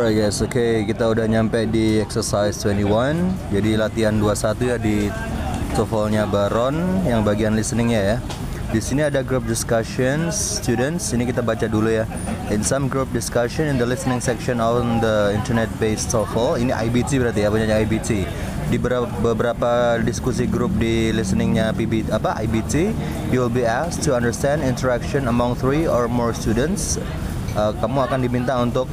Alright guys, kita udah nyampe di exercise 21. Jadi latihan 21 ya di TOEFL-nya Baron yang bagian listeningnya ya. Di sini ada group discussions, students. Ini kita baca dulu ya. In some group discussion in the listening section on the internet-based TOEFL. Ini IBT berarti ya, punyanya IBT. Di beberapa diskusi grup di listeningnya IBT, you will be asked to understand interaction among 3 or more students. Kamu akan diminta untuk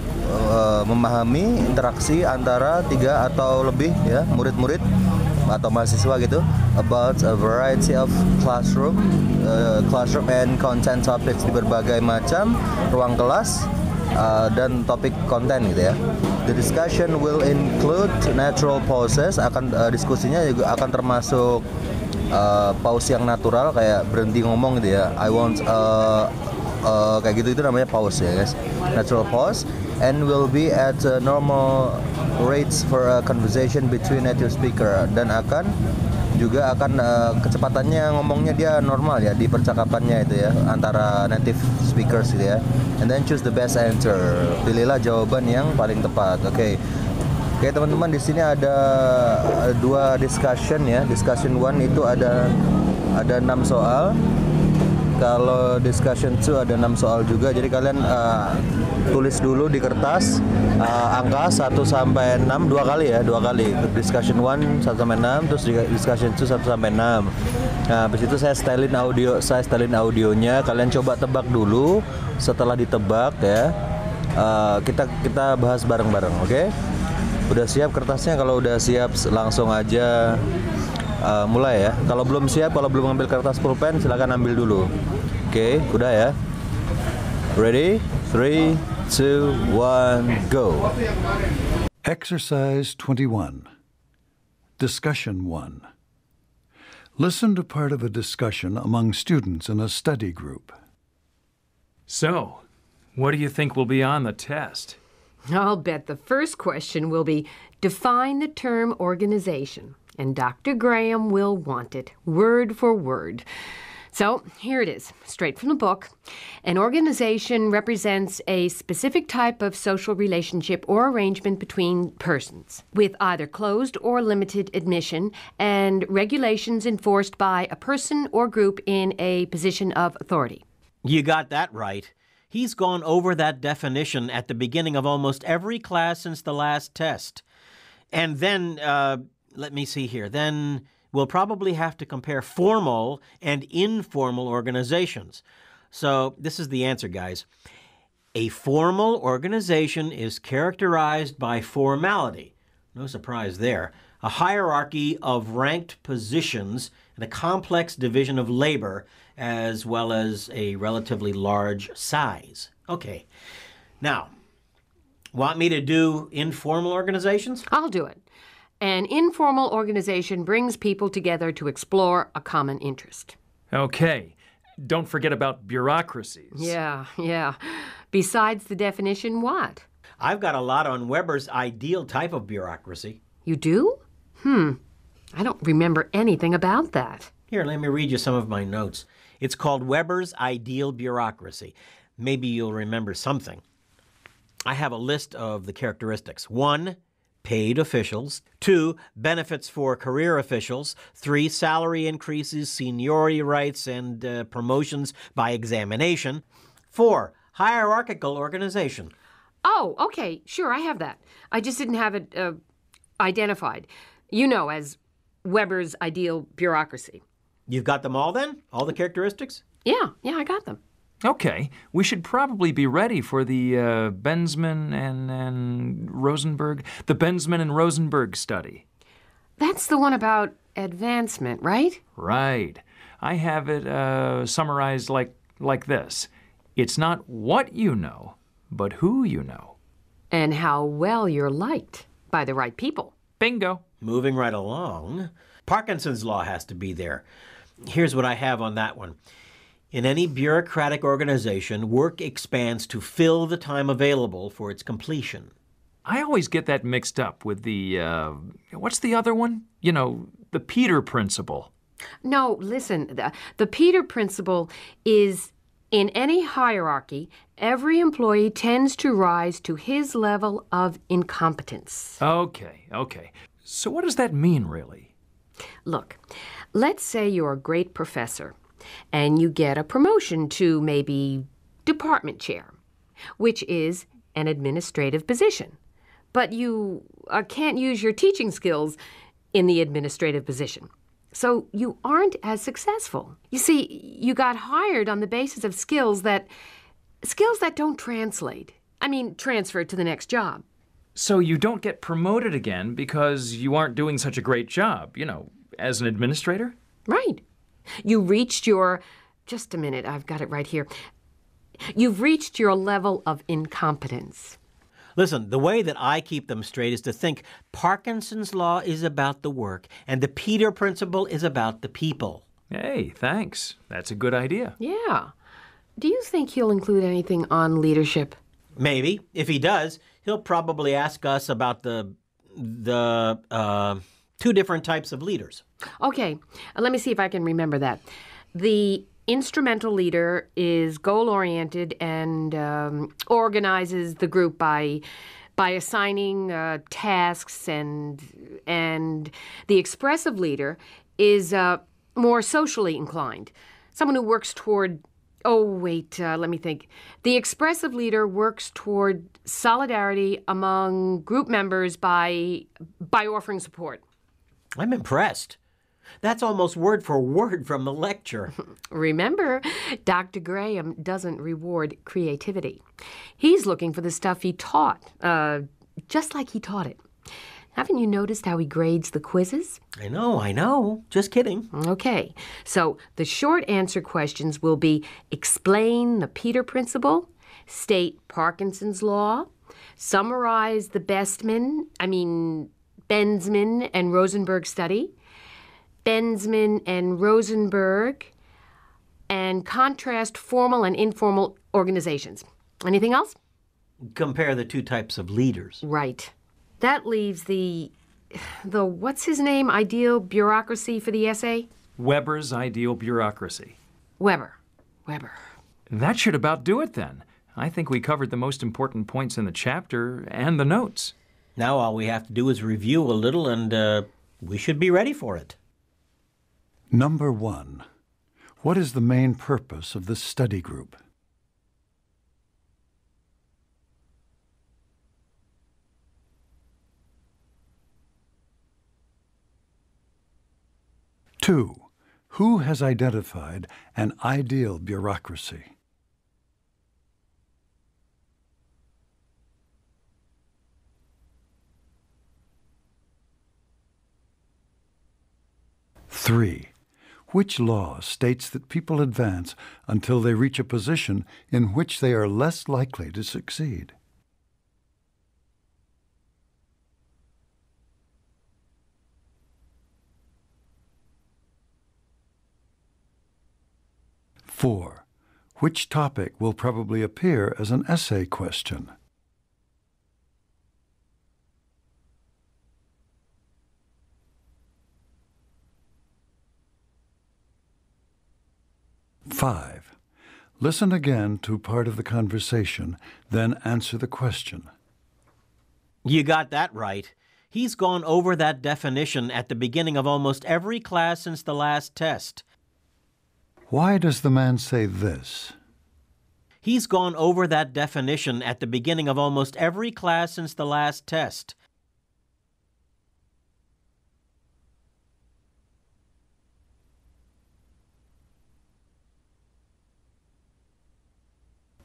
memahami interaksi antara 3 atau lebih ya murid-murid atau mahasiswa gitu about a variety of classroom and content topics di berbagai macam ruang kelas dan topik konten gitu ya. The discussion will include natural pauses. Diskusinya juga akan termasuk pause yang natural kayak berhenti ngomong gitu ya. I want kayak gitu, itu namanya pause ya guys, natural pause, and will be at normal rates for a conversation between native speaker, dan akan kecepatannya ngomongnya dia normal ya di percakapannya itu ya antara native speakers gitu ya. And then choose the best answer, pilihlah jawaban yang paling tepat. Oke teman-teman, di sini ada 2 discussion ya. Discussion 1 itu ada 6 soal. Kalau discussion 2 ada 6 soal juga. Jadi kalian tulis dulu di kertas angka 1 sampai 6 2 kali ya, 2 kali. Discussion 1 1 sampai 6, terus discussion 2 1 sampai 6. Nah, habis itu saya setelin audionya. Kalian coba tebak dulu. Setelah ditebak ya, kita bahas bareng-bareng, oke? Udah siap kertasnya? Kalau udah siap langsung aja mulai ya. Kalau belum siap, kalau belum ambil kertas pulpen, silakan ambil dulu. Oke, udah ya. Ready? 3, 2, 1, go. Exercise 21. Discussion 1. Listen to part of a discussion among students in a study group. So, what do you think will be on the test? I'll bet the first question will be, define the term organization. And Dr. Graham will want it, word for word. So, here it is, straight from the book. An organization represents a specific type of social relationship or arrangement between persons, with either closed or limited admission, and regulations enforced by a person or group in a position of authority. You got that right. He's gone over that definition at the beginning of almost every class since the last test. And then, let me see here. Then we'll probably have to compare formal and informal organizations. So this is the answer, guys. A formal organization is characterized by formality. No surprise there. A hierarchy of ranked positions and a complex division of labor, as well as a relatively large size. Okay. Now, want me to do informal organizations? I'll do it. An informal organization brings people together to explore a common interest. Okay. Don't forget about bureaucracies. Yeah. Besides the definition, what? I've got a lot on Weber's ideal type of bureaucracy. You do? I don't remember anything about that. Here, let me read you some of my notes. It's called Weber's ideal bureaucracy. Maybe you'll remember something. I have a list of the characteristics. 1, paid officials. 2, benefits for career officials. 3, salary increases, seniority rights, and promotions by examination. 4, hierarchical organization. Oh, okay, sure, I have that. I just didn't have it identified. You know, as Weber's ideal bureaucracy. You've got them all then? All the characteristics? Yeah, I got them. Okay, we should probably be ready for the Bensman and Rosenberg, the Bensman and Rosenberg study. That's the one about advancement, right? Right. I have it summarized like this. It's not what you know, but who you know. And how well you're liked by the right people. Bingo. Moving right along. Parkinson's law has to be there. Here's what I have on that one. In any bureaucratic organization, work expands to fill the time available for its completion. I always get that mixed up with the, what's the other one? You know, the Peter Principle. No, listen, the Peter Principle is In any hierarchy, every employee tends to rise to his level of incompetence. Okay. So what does that mean, really? Look, let's say you're a great professor and you get a promotion to maybe department chair, which is an administrative position. But you can't use your teaching skills in the administrative position. So you aren't as successful. You see, you got hired on the basis of skills that don't translate. Transfer to the next job. So you don't get promoted again because you aren't doing such a great job, as an administrator? Right. You reached your... Just a minute, I've got it right here. You've reached your level of incompetence. Listen, the way that I keep them straight is to think Parkinson's Law is about the work and the Peter Principle is about the people. Hey, thanks. That's a good idea. Yeah. Do you think he'll include anything on leadership? Maybe. If he does, he'll probably ask us about the two different types of leaders. Okay, let me see if I can remember that. The instrumental leader is goal-oriented and organizes the group by assigning tasks, and the expressive leader is more socially inclined, someone who works toward... let me think. The expressive leader works toward solidarity among group members by offering support. I'm impressed. That's almost word for word from the lecture. Remember, Dr. Graham doesn't reward creativity. He's looking for the stuff he taught, just like he taught it. Haven't you noticed how he grades the quizzes? I know. Just kidding. Okay, so the short answer questions will be explain the Peter Principle, state Parkinson's Law, summarize the Bensman and Rosenberg study, Bensman and Rosenberg, and contrast formal and informal organizations. Anything else? Compare the two types of leaders. Right. That leaves the what's his name, ideal bureaucracy for the essay? Weber's ideal bureaucracy. Weber. That should about do it then. I think we covered the most important points in the chapter and the notes. Now all we have to do is review a little and we should be ready for it. Number 1. What is the main purpose of this study group? Two, who has identified an ideal bureaucracy? Three, which law states that people advance until they reach a position in which they are less likely to succeed? Four, which topic will probably appear as an essay question? Five, listen again to part of the conversation, then answer the question. You got that right. He's gone over that definition at the beginning of almost every class since the last test. Why does the man say this? He's gone over that definition at the beginning of almost every class since the last test.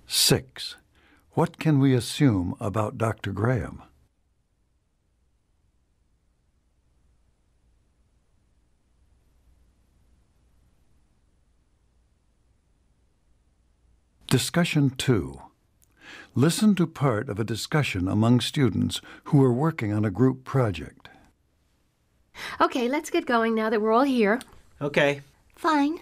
Six, what can we assume about Dr. Graham? Discussion 2. Listen to part of a discussion among students who are working on a group project. Okay, let's get going now that we're all here. Okay. Fine.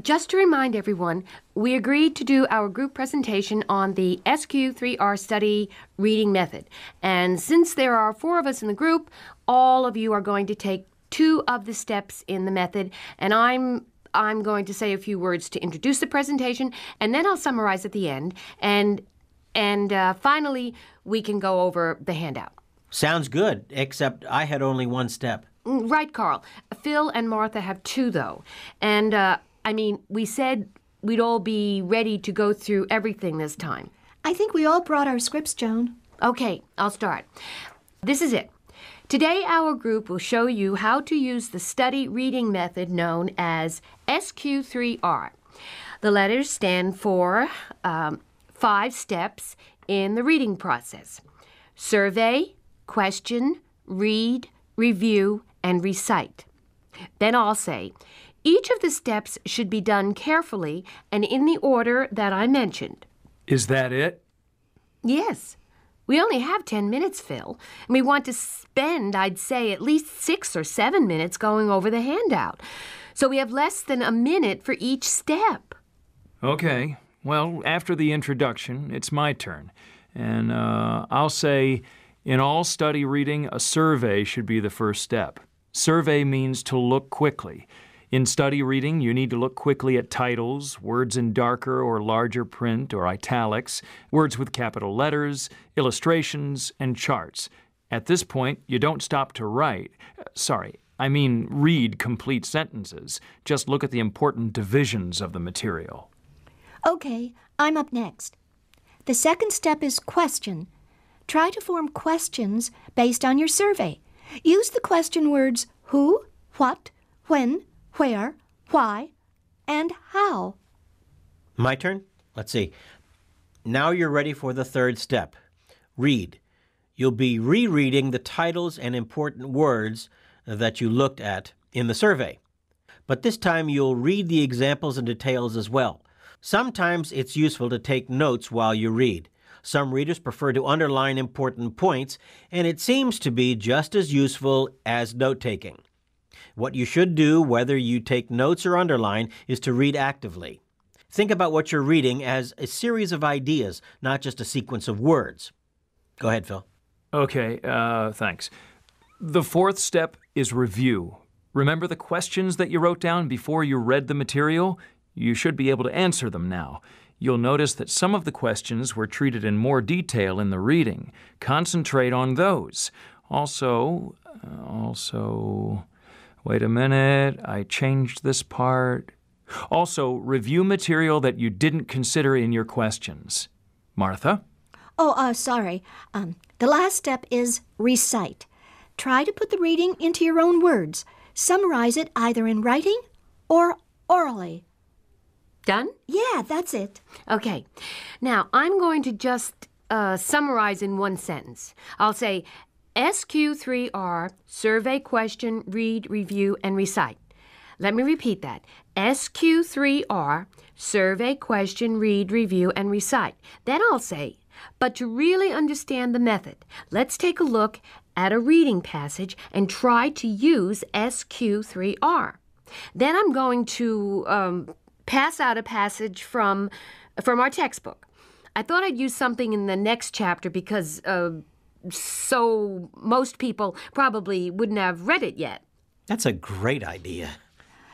Just to remind everyone, we agreed to do our group presentation on the SQ3R study reading method. And since there are 4 of us in the group, all of you are going to take 2 of the steps in the method, and I'm I'm going to say a few words to introduce the presentation, and then I'll summarize at the end. And finally, we can go over the handout. Sounds good, except I had only one step. Right, Carl. Phil and Martha have 2, though. And, we said we'd all be ready to go through everything this time. I think we all brought our scripts, Joan. Okay, I'll start. This is it. Today, our group will show you how to use the study reading method known as SQ3R. The letters stand for 5 steps in the reading process: survey, question, read, review, and recite. Then I'll say, each of the steps should be done carefully and in the order that I mentioned. Is that it? Yes. We only have 10 minutes, Phil, and we want to spend, I'd say, at least 6 or 7 minutes going over the handout. So we have less than a minute for each step. Okay. Well, after the introduction, it's my turn. And I'll say, in all study reading, a survey should be the first step. Survey means to look quickly. In study reading, you need to look quickly at titles, words in darker or larger print or italics, words with capital letters, illustrations, and charts. At this point, you don't stop to write. Read complete sentences. Just look at the important divisions of the material. Okay, I'm up next. The second step is question. Try to form questions based on your survey. Use the question words who, what, when, where, why, and how. My turn? Let's see. Now you're ready for the third step. Read. You'll be rereading the titles and important words that you looked at in the survey. But this time you'll read the examples and details as well. Sometimes it's useful to take notes while you read. Some readers prefer to underline important points, and it seems to be just as useful as note-taking. What you should do, whether you take notes or underline, is to read actively. Think about what you're reading as a series of ideas, not just a sequence of words. Go ahead, Phil. Okay, thanks. The fourth step is review. Remember the questions that you wrote down before you read the material? You should be able to answer them now. You'll notice that some of the questions were treated in more detail in the reading. Concentrate on those. Also, wait a minute, I changed this part. Also, review material that you didn't consider in your questions. Martha? Sorry. The last step is recite. Try to put the reading into your own words. Summarize it either in writing or orally. Done? Yeah, that's it. Okay. Now, I'm going to just summarize in one sentence. I'll say SQ3R, survey, question, read, review, and recite. Let me repeat that. SQ3R, survey, question, read, review, and recite. Then I'll say, but to really understand the method, let's take a look at a reading passage and try to use SQ3R. Then I'm going to pass out a passage from our textbook. I thought I'd use something in the next chapter because so most people probably wouldn't have read it yet. That's a great idea.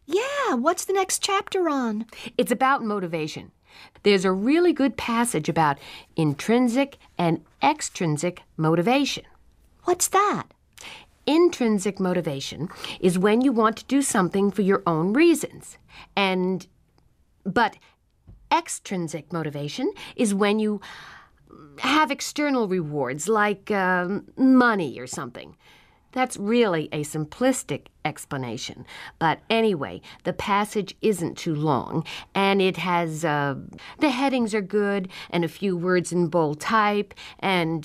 Yeah, what's the next chapter on? It's about motivation. There's a really good passage about intrinsic and extrinsic motivation. What's that? Intrinsic motivation is when you want to do something for your own reasons. But extrinsic motivation is when you have external rewards like money or something. That's really a simplistic explanation. But anyway, the passage isn't too long, and it has, the headings are good, and a few words in bold type, and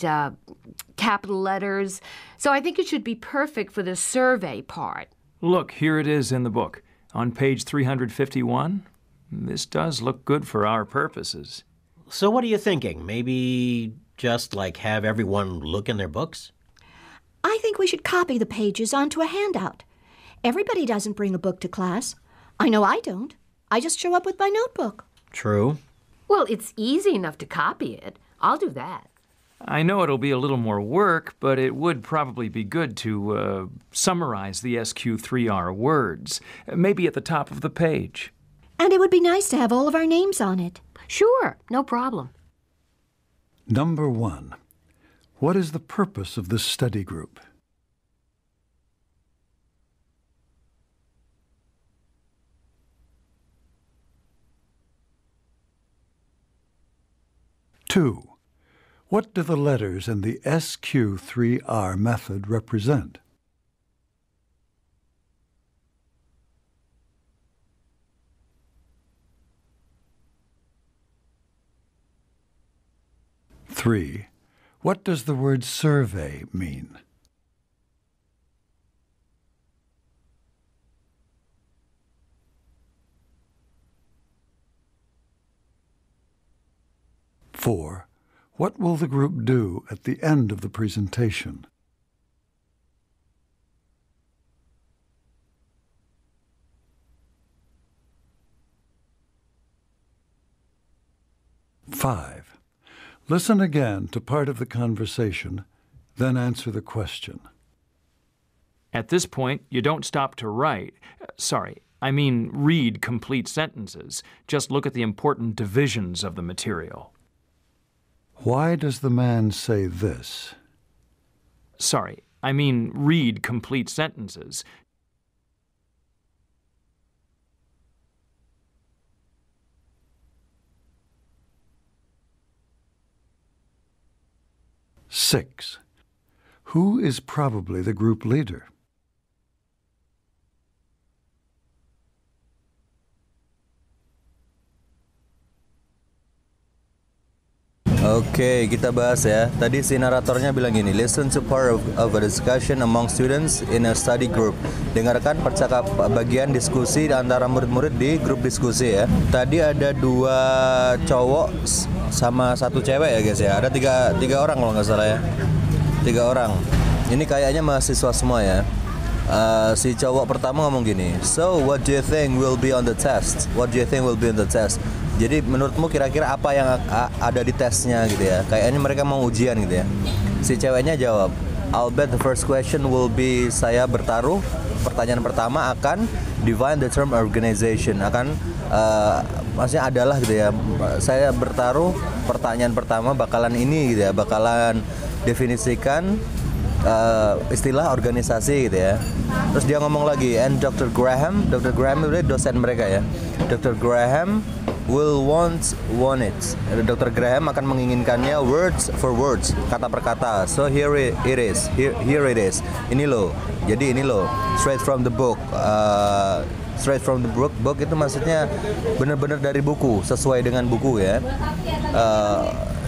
capital letters. So I think it should be perfect for the survey part. Look, here it is in the book. On page 351. This does look good for our purposes. So what are you thinking? Maybe just have everyone look in their books? I think we should copy the pages onto a handout. Everybody doesn't bring a book to class. I know I don't. I just show up with my notebook. True. Well, it's easy enough to copy it. I'll do that. I know it'll be a little more work, but it would probably be good to summarize the SQ3R words, maybe at the top of the page. And it would be nice to have all of our names on it. Sure, no problem. Number 1. What is the purpose of this study group? Two. What do the letters in the SQ3R method represent? Three. What does the word survey mean? Four. What will the group do at the end of the presentation? Five. Listen again to part of the conversation, then answer the question. At this point, you don't stop to write. Read complete sentences. Just look at the important divisions of the material. Why does the man say this? Read complete sentences. Six. Who is probably the group leader? Oke, kita bahas ya. Tadi si naratornya bilang gini, listen to part of a discussion among students in a study group. Dengarkan bagian diskusi antara murid-murid di grup diskusi ya. Tadi ada 2 cowok sama 1 cewek ya guys ya. Ada tiga orang kalau nggak salah ya. 3 orang. Ini kayaknya mahasiswa semua ya. Si cowok pertama ngomong gini, so what do you think will be on the test? What do you think will be on the test? Jadi menurutmu kira-kira apa yang ada di tesnya gitu ya? Kayaknya mereka mau ujian gitu ya. Si ceweknya jawab, I'll bet the first question will be saya bertaruh. Pertanyaan pertama akan define the term organization. Maksudnya adalah gitu ya. Saya bertaruh pertanyaan pertama bakalan ini gitu ya. Bakalan definisikan istilah organisasi gitu ya. Terus dia ngomong lagi, and Dr. Graham itu dosen mereka ya. Dr. Graham will want it. Dr. Graham akan menginginkannya words for words, kata per kata. So here it is. Here it is. Ini loh. Jadi ini loh. Straight from the book. Straight from the book. Book itu maksudnya benar-benar dari buku, sesuai dengan buku ya.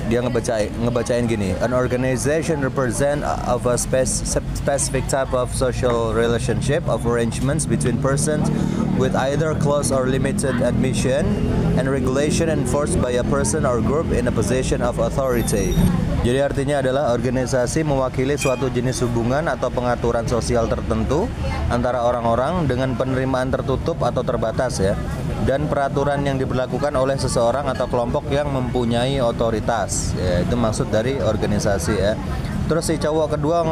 Dia ngebacain gini, an organization represent of a specific type of social relationship of arrangements between persons with either close or limited admission and regulation enforced by a person or group in a position of authority. Jadi artinya adalah organisasi mewakili suatu jenis hubungan atau pengaturan sosial tertentu antara orang-orang dengan penerimaan tertutup atau terbatas ya, dan peraturan yang diberlakukan oleh seseorang atau kelompok yang mempunyai otoritas ya, itu maksud dari organisasi ya. Terus si cowok kedua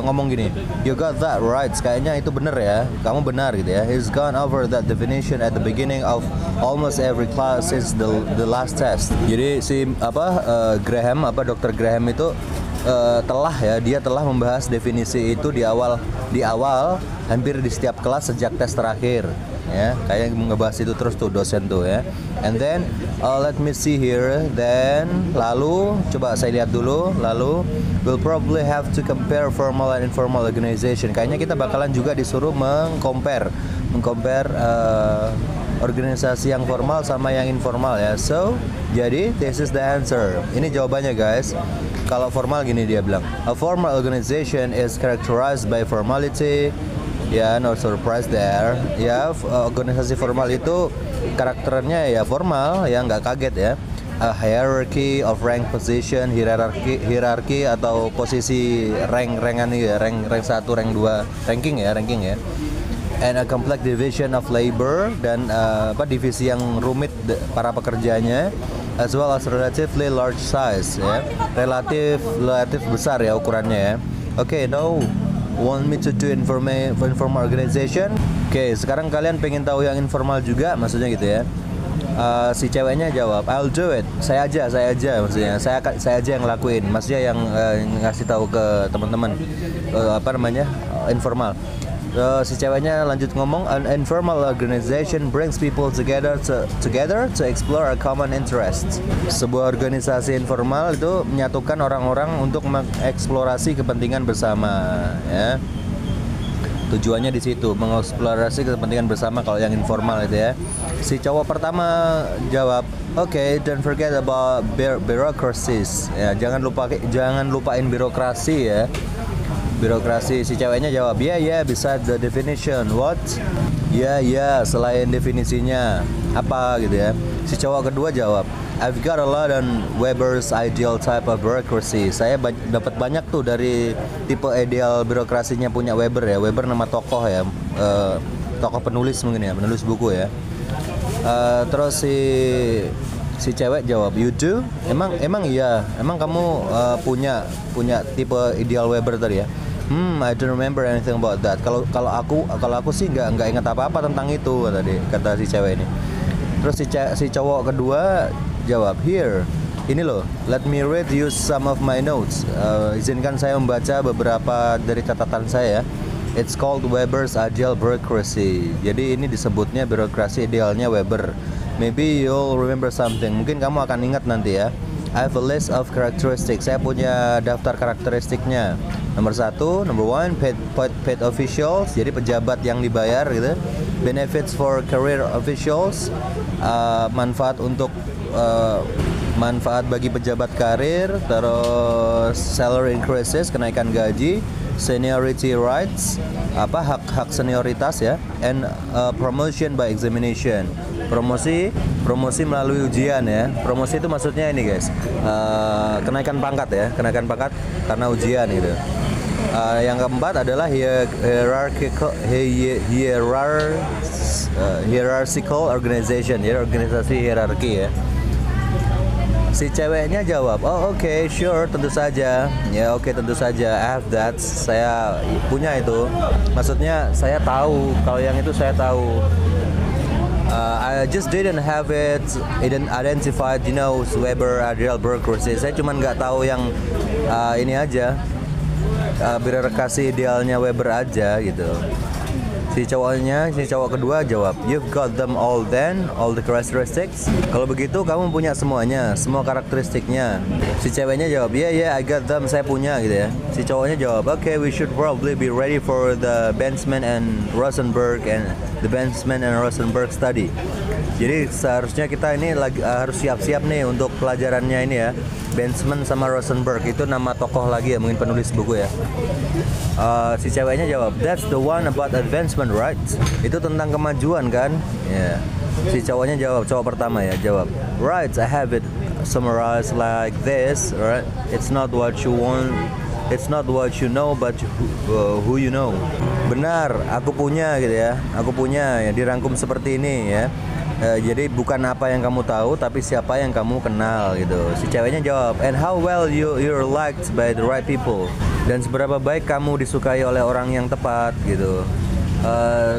ngomong gini, you got that right, kayaknya itu benar ya, kamu benar gitu ya. He's gone over that definition at the beginning of almost every class since the last test. Jadi si Dr. Graham itu dia telah membahas definisi itu di awal hampir di setiap kelas sejak tes terakhir ya, kayak ngebahas itu terus tuh dosen tuh ya. And then let me see here, then lalu coba saya lihat dulu, lalu we'll probably have to compare formal and informal organization. Kayaknya kita bakalan juga disuruh mengcompare organisasi yang formal sama yang informal ya. So jadi this is the answer. Ini jawabannya guys. Kalau formal gini dia bilang, a formal organization is characterized by formality. Ya, no surprise there. Ya, organisasi formal itu karakternya ya formal, ya nggak kaget ya. A hierarchy of rank position, hierarki atau posisi rank-rankan ya, rank 1, rank 2, ranking ya. And a complex division of labor, dan divisi yang rumit para pekerjanya. as well as relatively large size, ya. Relatif besar ya ukurannya ya. Oke, now want me to do informal organization? Oke, sekarang kalian pengen tahu yang informal juga, maksudnya gitu ya. Si ceweknya jawab, I'll do it. Saya aja, maksudnya. Saya aja yang ngelakuin. Maksudnya yang ngasih tahu ke teman-teman. Informal. Si ceweknya lanjut ngomong, an informal organization brings people together to explore a common interest. Sebuah organisasi informal itu menyatukan orang-orang untuk mengeksplorasi kepentingan bersama, ya. Tujuannya di situ, mengeksplorasi kepentingan bersama kalau yang informal itu ya. Si cowok pertama jawab, "Okay, don't forget about bureaucracies." Ya, jangan lupain birokrasi ya. Birokrasi. Si ceweknya jawab, "Yeah, beside the definition." What? Yeah, selain definisinya apa gitu ya. Si cowok kedua jawab, "I've got a lot on Weber's ideal type of bureaucracy." Saya dapat banyak tuh dari tipe ideal birokrasinya punya Weber ya. Weber nama tokoh ya, tokoh penulis mungkin ya, penulis buku ya. Terus si cewek jawab, "You do? Emang iya. Emang kamu punya tipe ideal Weber tadi ya?" I don't remember anything about that. Kalau aku sih nggak ingat apa-apa tentang itu kata si cewek ini. Terus si cowok kedua jawab, "Here, ini loh, let me read you some of my notes." Izinkan saya membaca beberapa dari catatan saya. It's called Weber's Ideal Bureaucracy. Jadi ini disebutnya birokrasi idealnya Weber. Maybe you'll remember something. Mungkin kamu akan ingat nanti ya. I have a list of characteristics. Saya punya daftar karakteristiknya. Number 1, paid officials. Jadi pejabat yang dibayar gitu. Benefits for career officials. Manfaat bagi pejabat karir. Terus salary increases, kenaikan gaji. Seniority rights, hak senioritas ya. And promotion by examination. Promosi melalui ujian ya. Promosi itu maksudnya ini guys, kenaikan pangkat karena ujian gitu. Yang keempat adalah hierarchical organization, ya, organisasi hierarki ya. Si ceweknya jawab, "Oh okay, sure, tentu saja." Ya oke, tentu saja. I have that. Saya punya itu. Maksudnya saya tahu, kalau yang itu saya tahu. I just didn't have it identified, Weber ideal bureaucracy. Saya cuma nggak tahu yang ini aja, birokrasi idealnya Weber aja gitu. Si cowok kedua jawab, "You've got them all then, all the characteristics." Kalau begitu kamu punya semuanya, semua karakteristiknya. Si ceweknya jawab, "Yeah, I got them, saya punya," gitu ya. Si cowoknya jawab, "Okay, we should probably be ready for the Benjamin and Rosenberg study." Jadi seharusnya kita ini harus siap-siap nih untuk pelajarannya ini ya. Benjamin sama Rosenberg itu nama tokoh lagi ya, mungkin penulis buku ya. Si ceweknya jawab, "That's the one about advancement, right?" Itu tentang kemajuan kan? Ya. Si cowoknya cowok pertama ya jawab, "Right, I have it summarized like this, right? It's not what you want, it's not what you know, but who you know." Benar, aku punya gitu ya. Aku punya ya, dirangkum seperti ini ya. Jadi bukan apa yang kamu tahu, tapi siapa yang kamu kenal gitu. Si ceweknya jawab, "And how well you're liked by the right people." Dan seberapa baik kamu disukai oleh orang yang tepat gitu.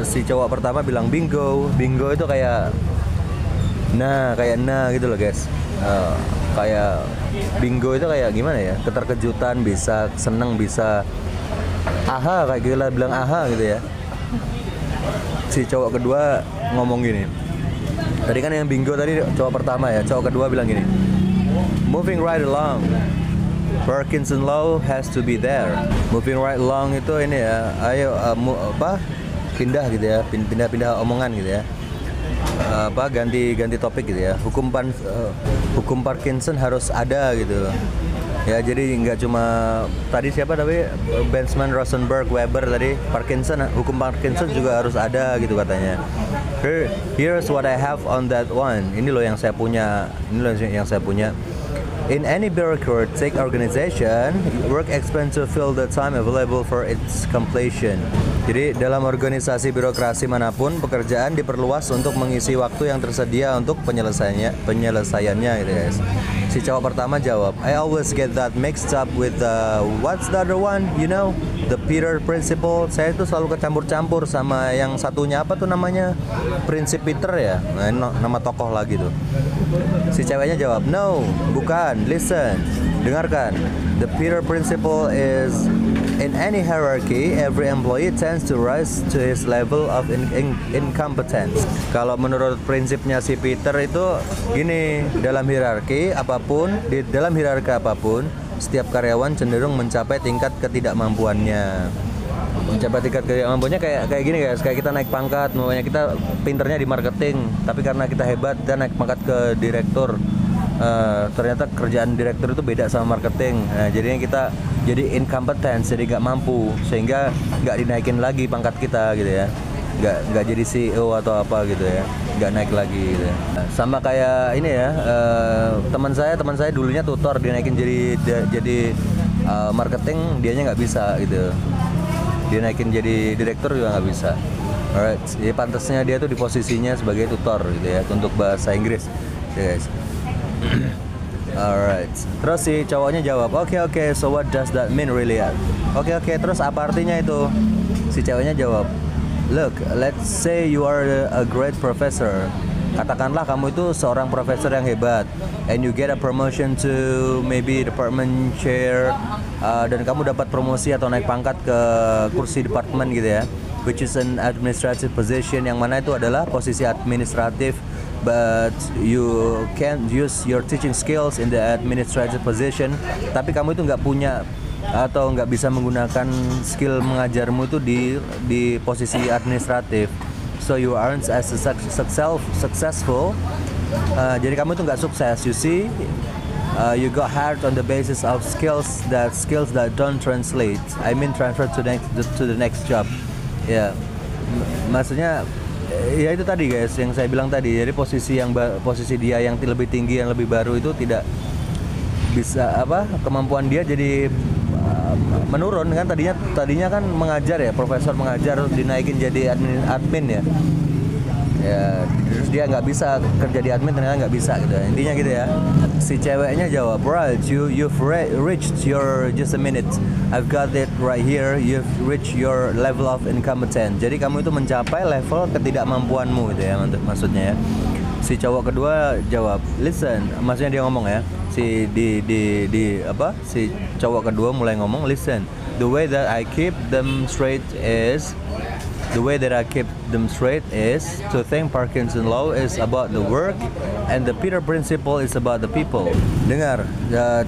Si cowok pertama bilang bingo. Bingo itu kayak nah gitu loh guys. Kayak bingo itu kayak gimana ya? Keterkejutan, bisa seneng, bisa aha, kayak gila bilang aha gitu ya. Si cowok kedua ngomong gini. Tadi kan yang bingo tadi cowok pertama ya, cowok kedua bilang gini, "Moving right along, Parkinson Law has to be there." Moving right along itu ini ya, ayo pindah gitu ya, pindah omongan gitu ya. Ganti topik gitu ya. Hukum Parkinson harus ada gitu. Ya jadi nggak cuma tadi siapa tapi Benjamin, Rosenberg, Weber tadi, hukum Parkinson juga harus ada gitu katanya. Here's what I have on that one. Ini loh yang saya punya. In any bureaucratic organization, work expends to fill the time available for its completion. Jadi dalam organisasi birokrasi manapun, pekerjaan diperluas untuk mengisi waktu yang tersedia untuk penyelesaiannya gitu guys. Si cowok pertama jawab, I always get that mixed up with what's the other one, you know, the Peter Principle. Saya tuh selalu kecampur-campur sama yang satunya, apa tuh namanya, prinsip Peter ya, nah, nama tokoh lagi tuh. Si ceweknya jawab, no, bukan, listen, dengarkan. The Peter Principle is in any hierarchy, every employee tends to rise to his level of incompetence. Kalau menurut prinsipnya si Peter itu gini, dalam hierarki apapun, setiap karyawan cenderung mencapai tingkat ketidakmampuannya. Mencapai tingkat ketidakmampuannya kayak gini guys, kayak kita naik pangkat, makanya kita pinternya di marketing, tapi karena kita hebat kita naik pangkat ke direktur. Ternyata kerjaan direktur itu beda sama marketing. Nah, jadinya kita jadi incompetence, jadi nggak mampu, sehingga nggak dinaikin lagi pangkat kita gitu ya, nggak jadi CEO atau apa gitu ya, nggak naik lagi gitu ya. Sama kayak ini ya, teman saya dulunya tutor, dinaikin jadi marketing, dianya nggak bisa gitu, dinaikin jadi direktur juga nggak bisa. Alright, jadi pantasnya dia tuh di posisinya sebagai tutor gitu ya, untuk bahasa Inggris ya guys. Alright, terus si cowoknya jawab, oke, so what does that mean really? Oke, terus apa artinya itu? Si ceweknya jawab, look, let's say you are a great professor. Katakanlah kamu itu seorang profesor yang hebat, and you get a promotion to maybe department chair, dan kamu dapat promosi atau naik pangkat ke kursi departemen gitu ya, which is an administrative position, yang mana itu adalah posisi administratif. But you can't use your teaching skills in the administrative position. Tapi kamu itu nggak punya atau nggak bisa menggunakan skill mengajarmu itu di posisi administratif. So you aren't as successful. Jadi kamu itu nggak sukses. You see, you got hired on the basis of skills that don't translate. I mean transfer to the next job. Ya, maksudnya. Ya itu tadi guys, yang saya bilang tadi. Jadi posisi dia yang lebih tinggi, yang lebih baru itu tidak bisa kemampuan dia jadi menurun kan. Tadinya kan mengajar ya, profesor mengajar, dinaikin jadi admin ya. Ya terus dia nggak bisa kerja di admin, ternyata nggak bisa gitu. Intinya gitu ya. Si ceweknya jawab, right, you've reached your, just a minute, I've got it right here, you've reached your level of incompetence. Jadi kamu itu mencapai level ketidakmampuanmu gitu ya, maksudnya ya. Si cowok kedua jawab, listen, maksudnya dia ngomong ya. Si cowok kedua mulai ngomong, listen, the way that I keep them straight is to think Parkinson Law is about the work and the Peter Principle is about the people. Dengar,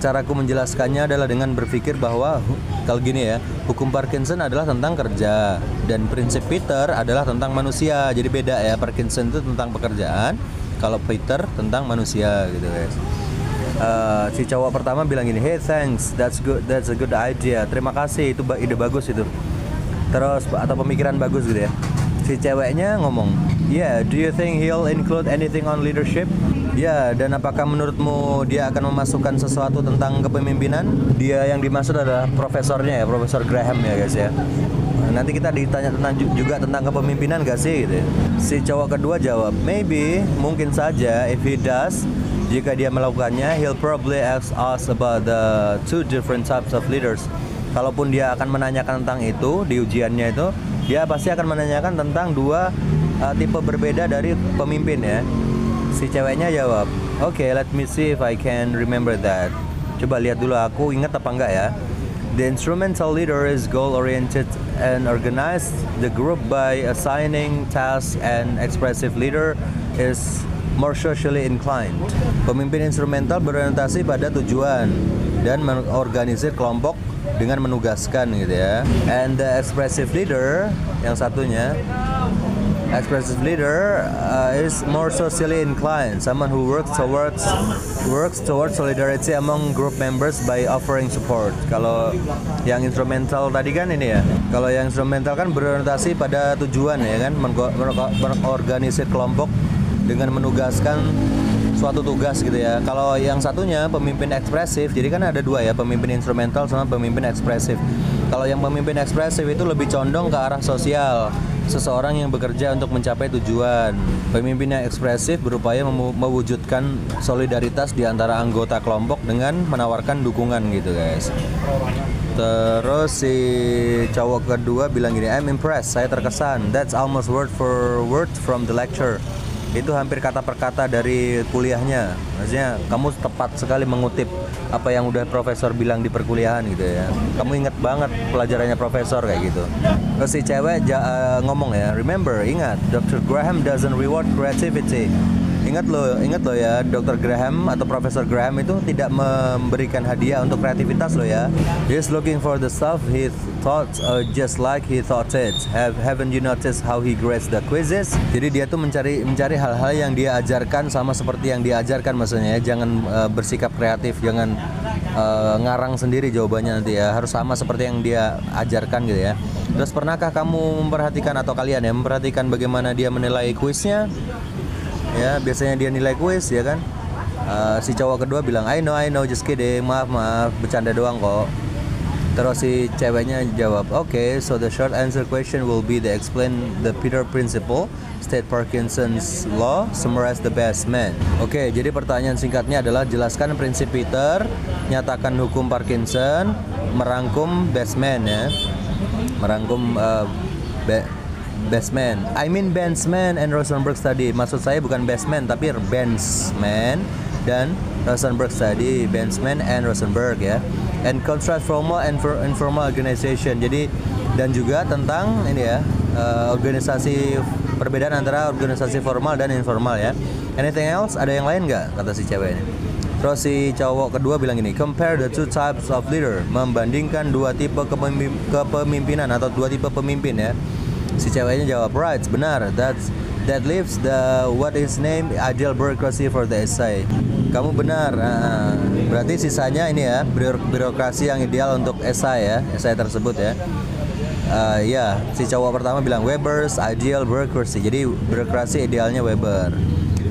caraku menjelaskannya adalah dengan berpikir bahwa kalau gini ya, hukum Parkinson adalah tentang kerja dan prinsip Peter adalah tentang manusia. Jadi beda ya, Parkinson itu tentang pekerjaan, kalau Peter tentang manusia gitu guys. Si cowok pertama bilang gini, hey thanks, that's a good idea. Terima kasih, itu ide bagus itu. Terus atau pemikiran bagus gitu ya. Si ceweknya ngomong, yeah, do you think he'll include anything on leadership? Ya, dan apakah menurutmu dia akan memasukkan sesuatu tentang kepemimpinan? Dia yang dimaksud adalah profesornya ya, Profesor Graham ya guys ya. Nanti kita ditanya juga tentang kepemimpinan gak sih gitu ya. Si cowok kedua jawab, maybe, mungkin saja, if he does, jika dia melakukannya, he'll probably ask us about the two different types of leaders. Kalaupun dia akan menanyakan tentang itu di ujiannya itu, dia pasti akan menanyakan tentang dua tipe berbeda dari pemimpin ya. Si ceweknya jawab, okay, let me see if I can remember that. Coba lihat dulu aku ingat apa enggak ya. The instrumental leader is goal-oriented and organized the group by assigning tasks, and expressive leader is more socially inclined. Pemimpin instrumental berorientasi pada tujuan dan mengorganisir kelompok dengan menugaskan gitu ya. And the expressive leader, yang satunya, expressive leader is more socially inclined, someone who works towards solidarity among group members by offering support. Kalau yang instrumental tadi kan ini ya. Kalau yang instrumental kan berorientasi pada tujuan ya kan, mengorganisir kelompok dengan menugaskan suatu tugas gitu ya. Kalau yang satunya pemimpin ekspresif, jadi kan ada dua ya, pemimpin instrumental sama pemimpin ekspresif. Kalau yang pemimpin ekspresif itu lebih condong ke arah sosial, seseorang yang bekerja untuk mencapai tujuan. Pemimpin yang ekspresif berupaya mewujudkan solidaritas di antara anggota kelompok dengan menawarkan dukungan gitu guys. Terus si cowok kedua bilang gini, I'm impressed, saya terkesan. That's almost word for word from the lecture. Itu hampir kata per kata dari kuliahnya. Maksudnya kamu tepat sekali mengutip apa yang udah profesor bilang di perkuliahan gitu ya. Kamu ingat banget pelajarannya profesor kayak gitu. Terus si cewek ngomong ya, remember, ingat, Dr. Graham doesn't reward creativity. Ingat lo ya, Dr. Graham atau Profesor Graham itu tidak memberikan hadiah untuk kreativitas lo ya. He's looking for the stuff he thought just like he thought it. Haven't you noticed how he grades the quizzes? Jadi dia tuh mencari hal-hal yang dia ajarkan sama seperti yang dia ajarkan, maksudnya ya. Jangan bersikap kreatif, jangan ngarang sendiri jawabannya nanti ya. Harus sama seperti yang dia ajarkan gitu ya. Terus pernahkah kamu memperhatikan atau kalian ya memperhatikan bagaimana dia menilai kuisnya? Ya, biasanya dia nilai kuis ya kan. Si cowok kedua bilang, I know, just kidding, maaf, bercanda doang kok. Terus si ceweknya jawab, okay, so the short answer question will be the explain the Peter principle, state Parkinson's law, summarize the best man. Oke, jadi pertanyaan singkatnya adalah jelaskan prinsip Peter, nyatakan hukum Parkinson, merangkum best man ya. Merangkum Benchman, I mean Benchman and Rosenberg study. Maksud saya bukan Benchman tapi Benchman dan Rosenberg study. Benchman and Rosenberg ya. And contrast formal and informal organization. Jadi dan juga tentang ini ya, organisasi, perbedaan antara organisasi formal dan informal ya. Anything else? Ada yang lain nggak? Kata si cewek ini. Terus si cowok kedua bilang gini, compare the two types of leader, membandingkan dua tipe kepemimpinan atau dua tipe pemimpin ya. Si ceweknya jawab, right, benar. That leaves the what is named ideal bureaucracy for the essay. Kamu benar. Berarti sisanya ini ya, birokrasi yang ideal untuk esai tersebut ya. Ya, si cowok pertama bilang Weber's ideal bureaucracy. Jadi birokrasi idealnya Weber.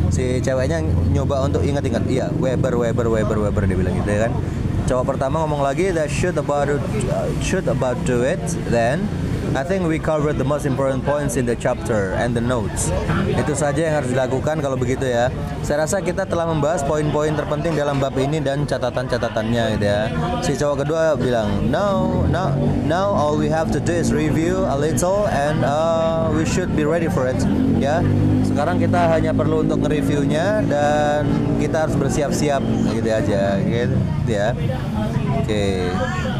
Si ceweknya nyoba untuk ingat-ingat, iya, Weber dia bilang gitu ya kan. Cowok pertama ngomong lagi, that should about do it then. I think we covered the most important points in the chapter and the notes. Itu saja yang harus dilakukan kalau begitu ya. Saya rasa kita telah membahas poin-poin terpenting dalam bab ini dan catatan-catatannya gitu ya. Si cowok kedua bilang, now all we have to do is review a little and we should be ready for it. Ya, sekarang kita hanya perlu untuk nge-reviewnya dan kita harus bersiap-siap gitu aja, gitu ya.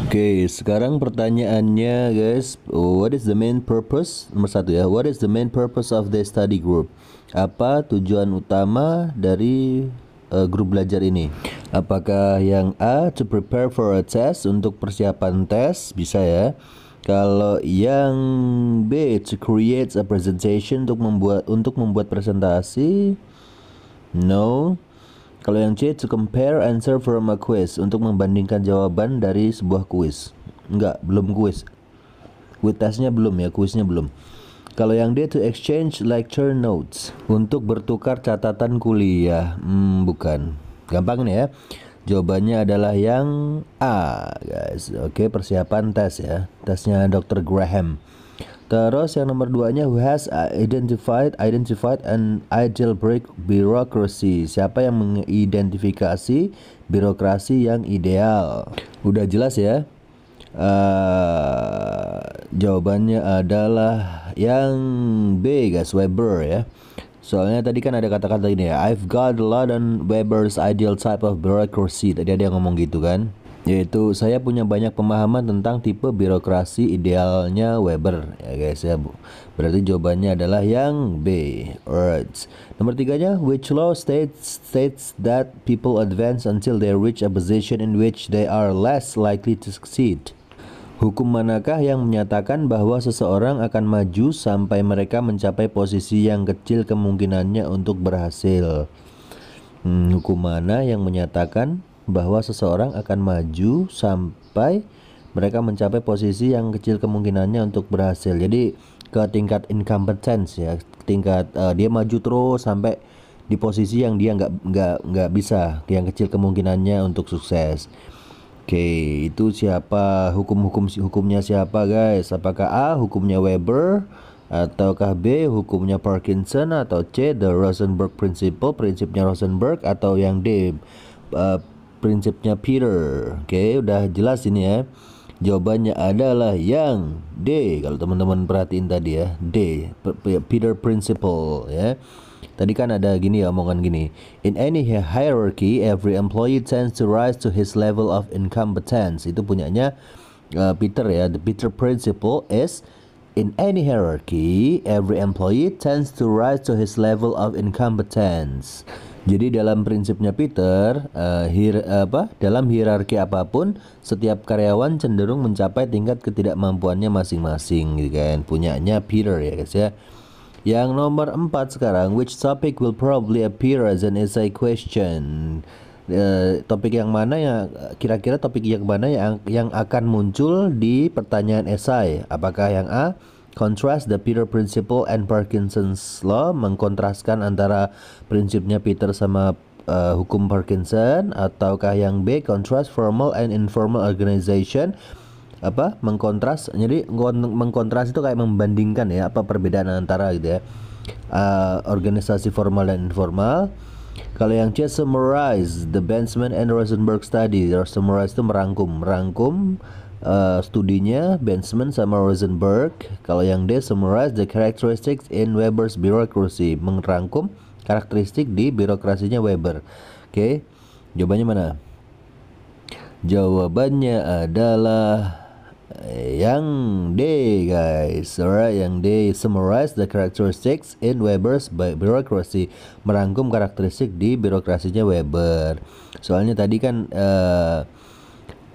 Oke, sekarang pertanyaannya guys, what is the main purpose? Nomor 1 ya, what is the main purpose of the study group? Apa tujuan utama dari grup belajar ini? Apakah yang A, to prepare for a test, untuk persiapan tes, bisa ya. Kalau yang B, to create a presentation, untuk membuat presentasi, no. Kalau yang C, to compare answer from a quiz, untuk membandingkan jawaban dari sebuah kuis. Enggak, belum kuis. Tesnya belum ya, kuisnya belum. Kalau yang D, to exchange lecture notes, untuk bertukar catatan kuliah. Bukan. Gampang nih ya. Jawabannya adalah yang A, guys. Oke, persiapan tes ya. Tesnya Dr. Graham. Terus yang nomor 2-nya, who has identified an ideal bureaucracy. Siapa yang mengidentifikasi birokrasi yang ideal? Udah jelas ya. Jawabannya adalah yang B, guys, Weber ya. Soalnya tadi kan ada kata-kata ini ya, I've got a lot on Weber's ideal type of bureaucracy. Tadi ada yang ngomong gitu kan, yaitu saya punya banyak pemahaman tentang tipe birokrasi idealnya Weber ya guys ya. Berarti jawabannya adalah yang B. Alright. Nomor 3-nya, which law states that people advance until they reach a position in which they are less likely to succeed? Hukum manakah yang menyatakan bahwa seseorang akan maju sampai mereka mencapai posisi yang kecil kemungkinannya untuk berhasil? Hukum mana yang menyatakan bahwa seseorang akan maju sampai mereka mencapai posisi yang kecil kemungkinannya untuk berhasil? Jadi ke tingkat incompetence ya, tingkat dia maju terus sampai di posisi yang dia nggak bisa, yang kecil kemungkinannya untuk sukses. Oke, itu siapa, hukumnya siapa guys? Apakah A hukumnya Weber, ataukah B hukumnya Parkinson, atau C the Rosenberg Principle, prinsipnya Rosenberg, atau yang D prinsipnya Peter? Oke, udah jelas ini ya. Jawabannya adalah yang D. Kalau teman-teman perhatiin tadi ya, D, Peter Principle ya. Tadi kan ada gini ya, omongan gini. In any hierarchy, every employee tends to rise to his level of incompetence. Itu punyanya Peter ya. The Peter Principle is in any hierarchy, every employee tends to rise to his level of incompetence. Jadi dalam prinsipnya Peter, dalam hierarki apapun, setiap karyawan cenderung mencapai tingkat ketidakmampuannya masing-masing, gitu kan. Punyanya Peter ya guys ya. Yang nomor 4 sekarang, which topic will probably appear as an essay question? Topik yang mana ya, kira-kira topik yang mana yang akan muncul di pertanyaan esai? Apakah yang A, contrast the Peter Principle and Parkinson's Law, mengkontraskan antara prinsipnya Peter sama hukum Parkinson, ataukah yang B, contrast formal and informal organization, mengkontras. Jadi mengkontras itu kayak membandingkan ya, apa perbedaan antara gitu ya, organisasi formal dan informal. Kalau yang C, summarize the Benjamin and Rosenberg study. Summarize itu merangkum studinya Benjamin sama Rosenberg. Kalau yang D, summarize the characteristics in Weber's bureaucracy, merangkum karakteristik di birokrasinya Weber. Oke, jawabannya mana? Jawabannya adalah yang D guys. Alright, yang D, summarize the characteristics in Weber's bureaucracy, merangkum karakteristik di birokrasinya Weber. Soalnya tadi kan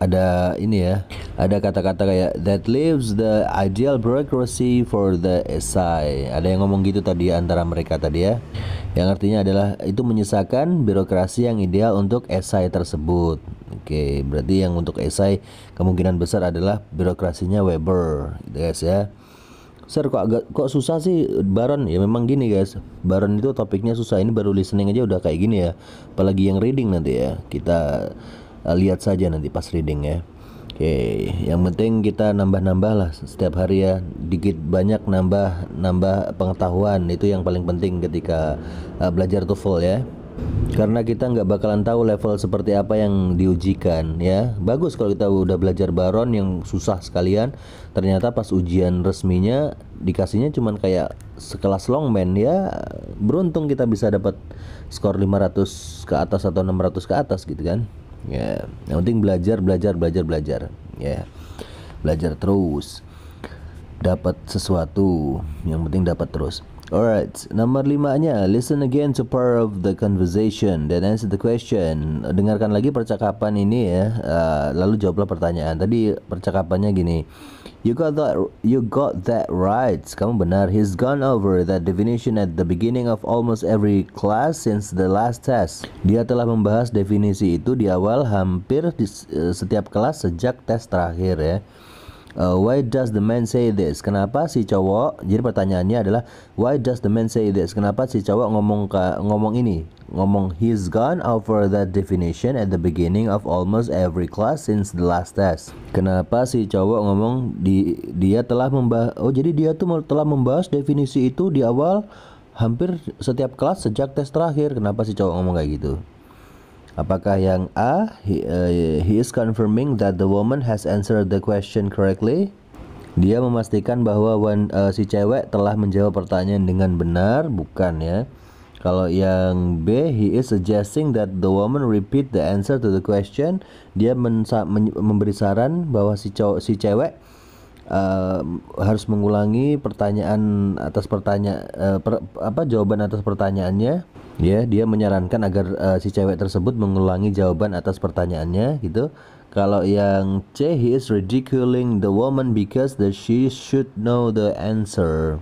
ada ini ya, ada kata-kata kayak that leaves the ideal bureaucracy for the essay. Ada yang ngomong gitu tadi antara mereka tadi ya, yang artinya adalah itu menyisakan birokrasi yang ideal untuk esai tersebut. Oke, berarti yang untuk esai kemungkinan besar adalah birokrasinya Weber, gitu guys ya. Sir, kok susah sih Baron? Ya memang gini guys, Baron itu topiknya susah. Ini baru listening aja udah kayak gini ya, apalagi yang reading nanti ya. Kita lihat saja nanti pas reading ya. Oke, yang penting kita nambah-nambah lah setiap hari ya, dikit banyak nambah pengetahuan. Itu yang paling penting ketika belajar TOEFL ya. Karena kita nggak bakalan tahu level seperti apa yang diujikan ya. Bagus kalau kita udah belajar Baron yang susah sekalian, ternyata pas ujian resminya dikasihnya cuman kayak sekelas longman ya. Beruntung kita bisa dapat skor 500 ke atas atau 600 ke atas gitu kan. Ya, yang penting belajar ya. Belajar terus. Dapat sesuatu, yang penting dapat terus. Alright, nomor 5-nya, listen again to part of the conversation then answer the question. Dengarkan lagi percakapan ini ya, lalu jawablah pertanyaan. Tadi percakapannya gini, you got that right. Kamu benar. He's gone over that definition at the beginning of almost every class since the last test. Dia telah membahas definisi itu di awal hampir di setiap kelas sejak tes terakhir ya. Why does the man say this? Kenapa si cowok? Jadi pertanyaannya adalah why does the man say this? Kenapa si cowok ngomong ini? Ngomong he's gone over that definition at the beginning of almost every class since the last test. Kenapa si cowok ngomong dia telah membahas? Oh, jadi dia tuh telah membahas definisi itu di awal hampir setiap kelas sejak tes terakhir. Kenapa si cowok ngomong kayak gitu? Apakah yang A, he is confirming that the woman has answered the question correctly? Dia memastikan bahwa si cewek telah menjawab pertanyaan dengan benar, bukan ya. Kalau yang B, he is suggesting that the woman repeat the answer to the question. Dia memberi saran bahwa si cewek harus mengulangi pertanyaan atas jawaban atas pertanyaannya. Ya, dia menyarankan agar si cewek tersebut mengulangi jawaban atas pertanyaannya gitu. Kalau yang C, he is ridiculing the woman because she should know the answer.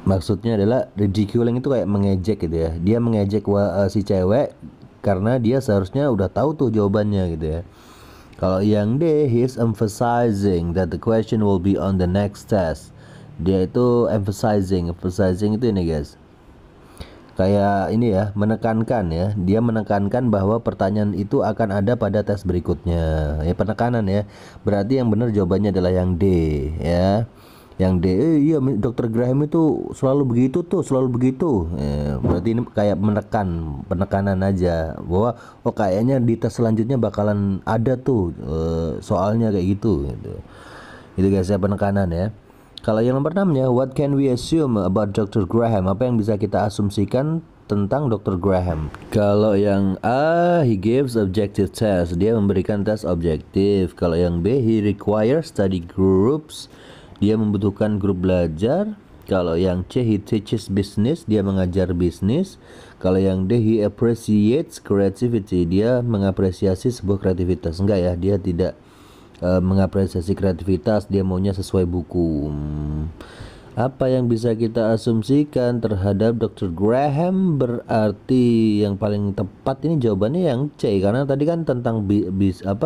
Maksudnya adalah ridiculing itu kayak mengejek gitu ya. Dia mengejek si cewek karena dia seharusnya udah tahu tuh jawabannya gitu ya. Kalau yang D, he is emphasizing that the question will be on the next test. Dia itu emphasizing itu ini guys. kayak ini ya, menekankan ya. Dia menekankan bahwa pertanyaan itu akan ada pada tes berikutnya. Ya, penekanan ya. Berarti yang benar jawabannya adalah yang D ya. Yang D, iya Dr. Graham itu selalu begitu tuh, selalu begitu. Berarti ini kayak penekanan aja bahwa oh kayaknya di tes selanjutnya bakalan ada tuh soalnya kayak gitu. Itu guys ya, penekanan ya. Kalau yang nomor 6-nya, what can we assume about Dr. Graham? Apa yang bisa kita asumsikan tentang Dr. Graham? Kalau yang A, he gives objective test. Dia memberikan tes objektif. Kalau yang B, he requires study groups. Dia membutuhkan grup belajar. Kalau yang C, he teaches business. Dia mengajar bisnis. Kalau yang D, he appreciates creativity. Dia mengapresiasi sebuah kreativitas. Enggak ya, dia tidak mengapresiasi kreativitas, dia maunya sesuai buku. Apa yang bisa kita asumsikan terhadap Dr. Graham? Berarti yang paling tepat ini jawabannya yang C, karena tadi kan tentang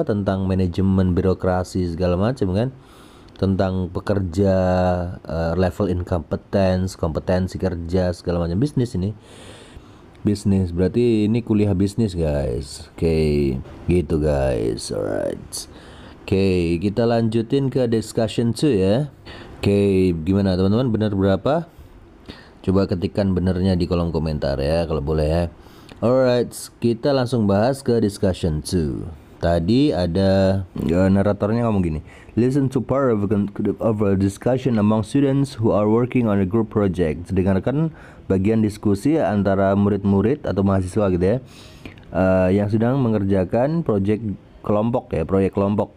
tentang manajemen birokrasi segala macam kan, tentang pekerja, level incompetence, kompetensi kerja segala macam, bisnis ini. Bisnis berarti ini kuliah bisnis guys. Oke, gitu guys. Alright. Oke, kita lanjutin ke discussion 2 ya. Oke, gimana teman-teman? Benar berapa? Coba ketikkan benernya di kolom komentar ya, kalau boleh ya. Alright, kita langsung bahas ke discussion 2. Tadi ada naratornya ngomong gini. Listen to part of a discussion among students who are working on a group project. Dengarkan bagian diskusi antara murid-murid atau mahasiswa gitu ya, yang sedang mengerjakan proyek kelompok ya, proyek kelompok.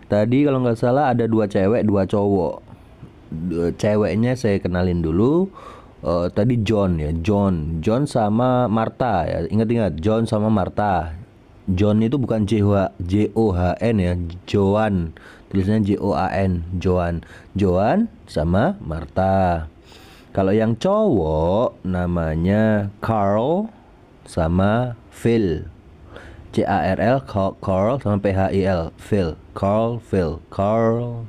Tadi kalau nggak salah ada 2 cewek 2 cowok. Ceweknya saya kenalin dulu. Tadi John ya, John sama Martha ya. Ingat-ingat, John sama Martha. John itu bukan J-O-H-N ya, Joan. Tulisannya J-O-A-N, Joan. Joan sama Martha. Kalau yang cowok namanya Carl sama Phil. C-A-R-L, Carl sama P-H-I-L, Phil. Carl,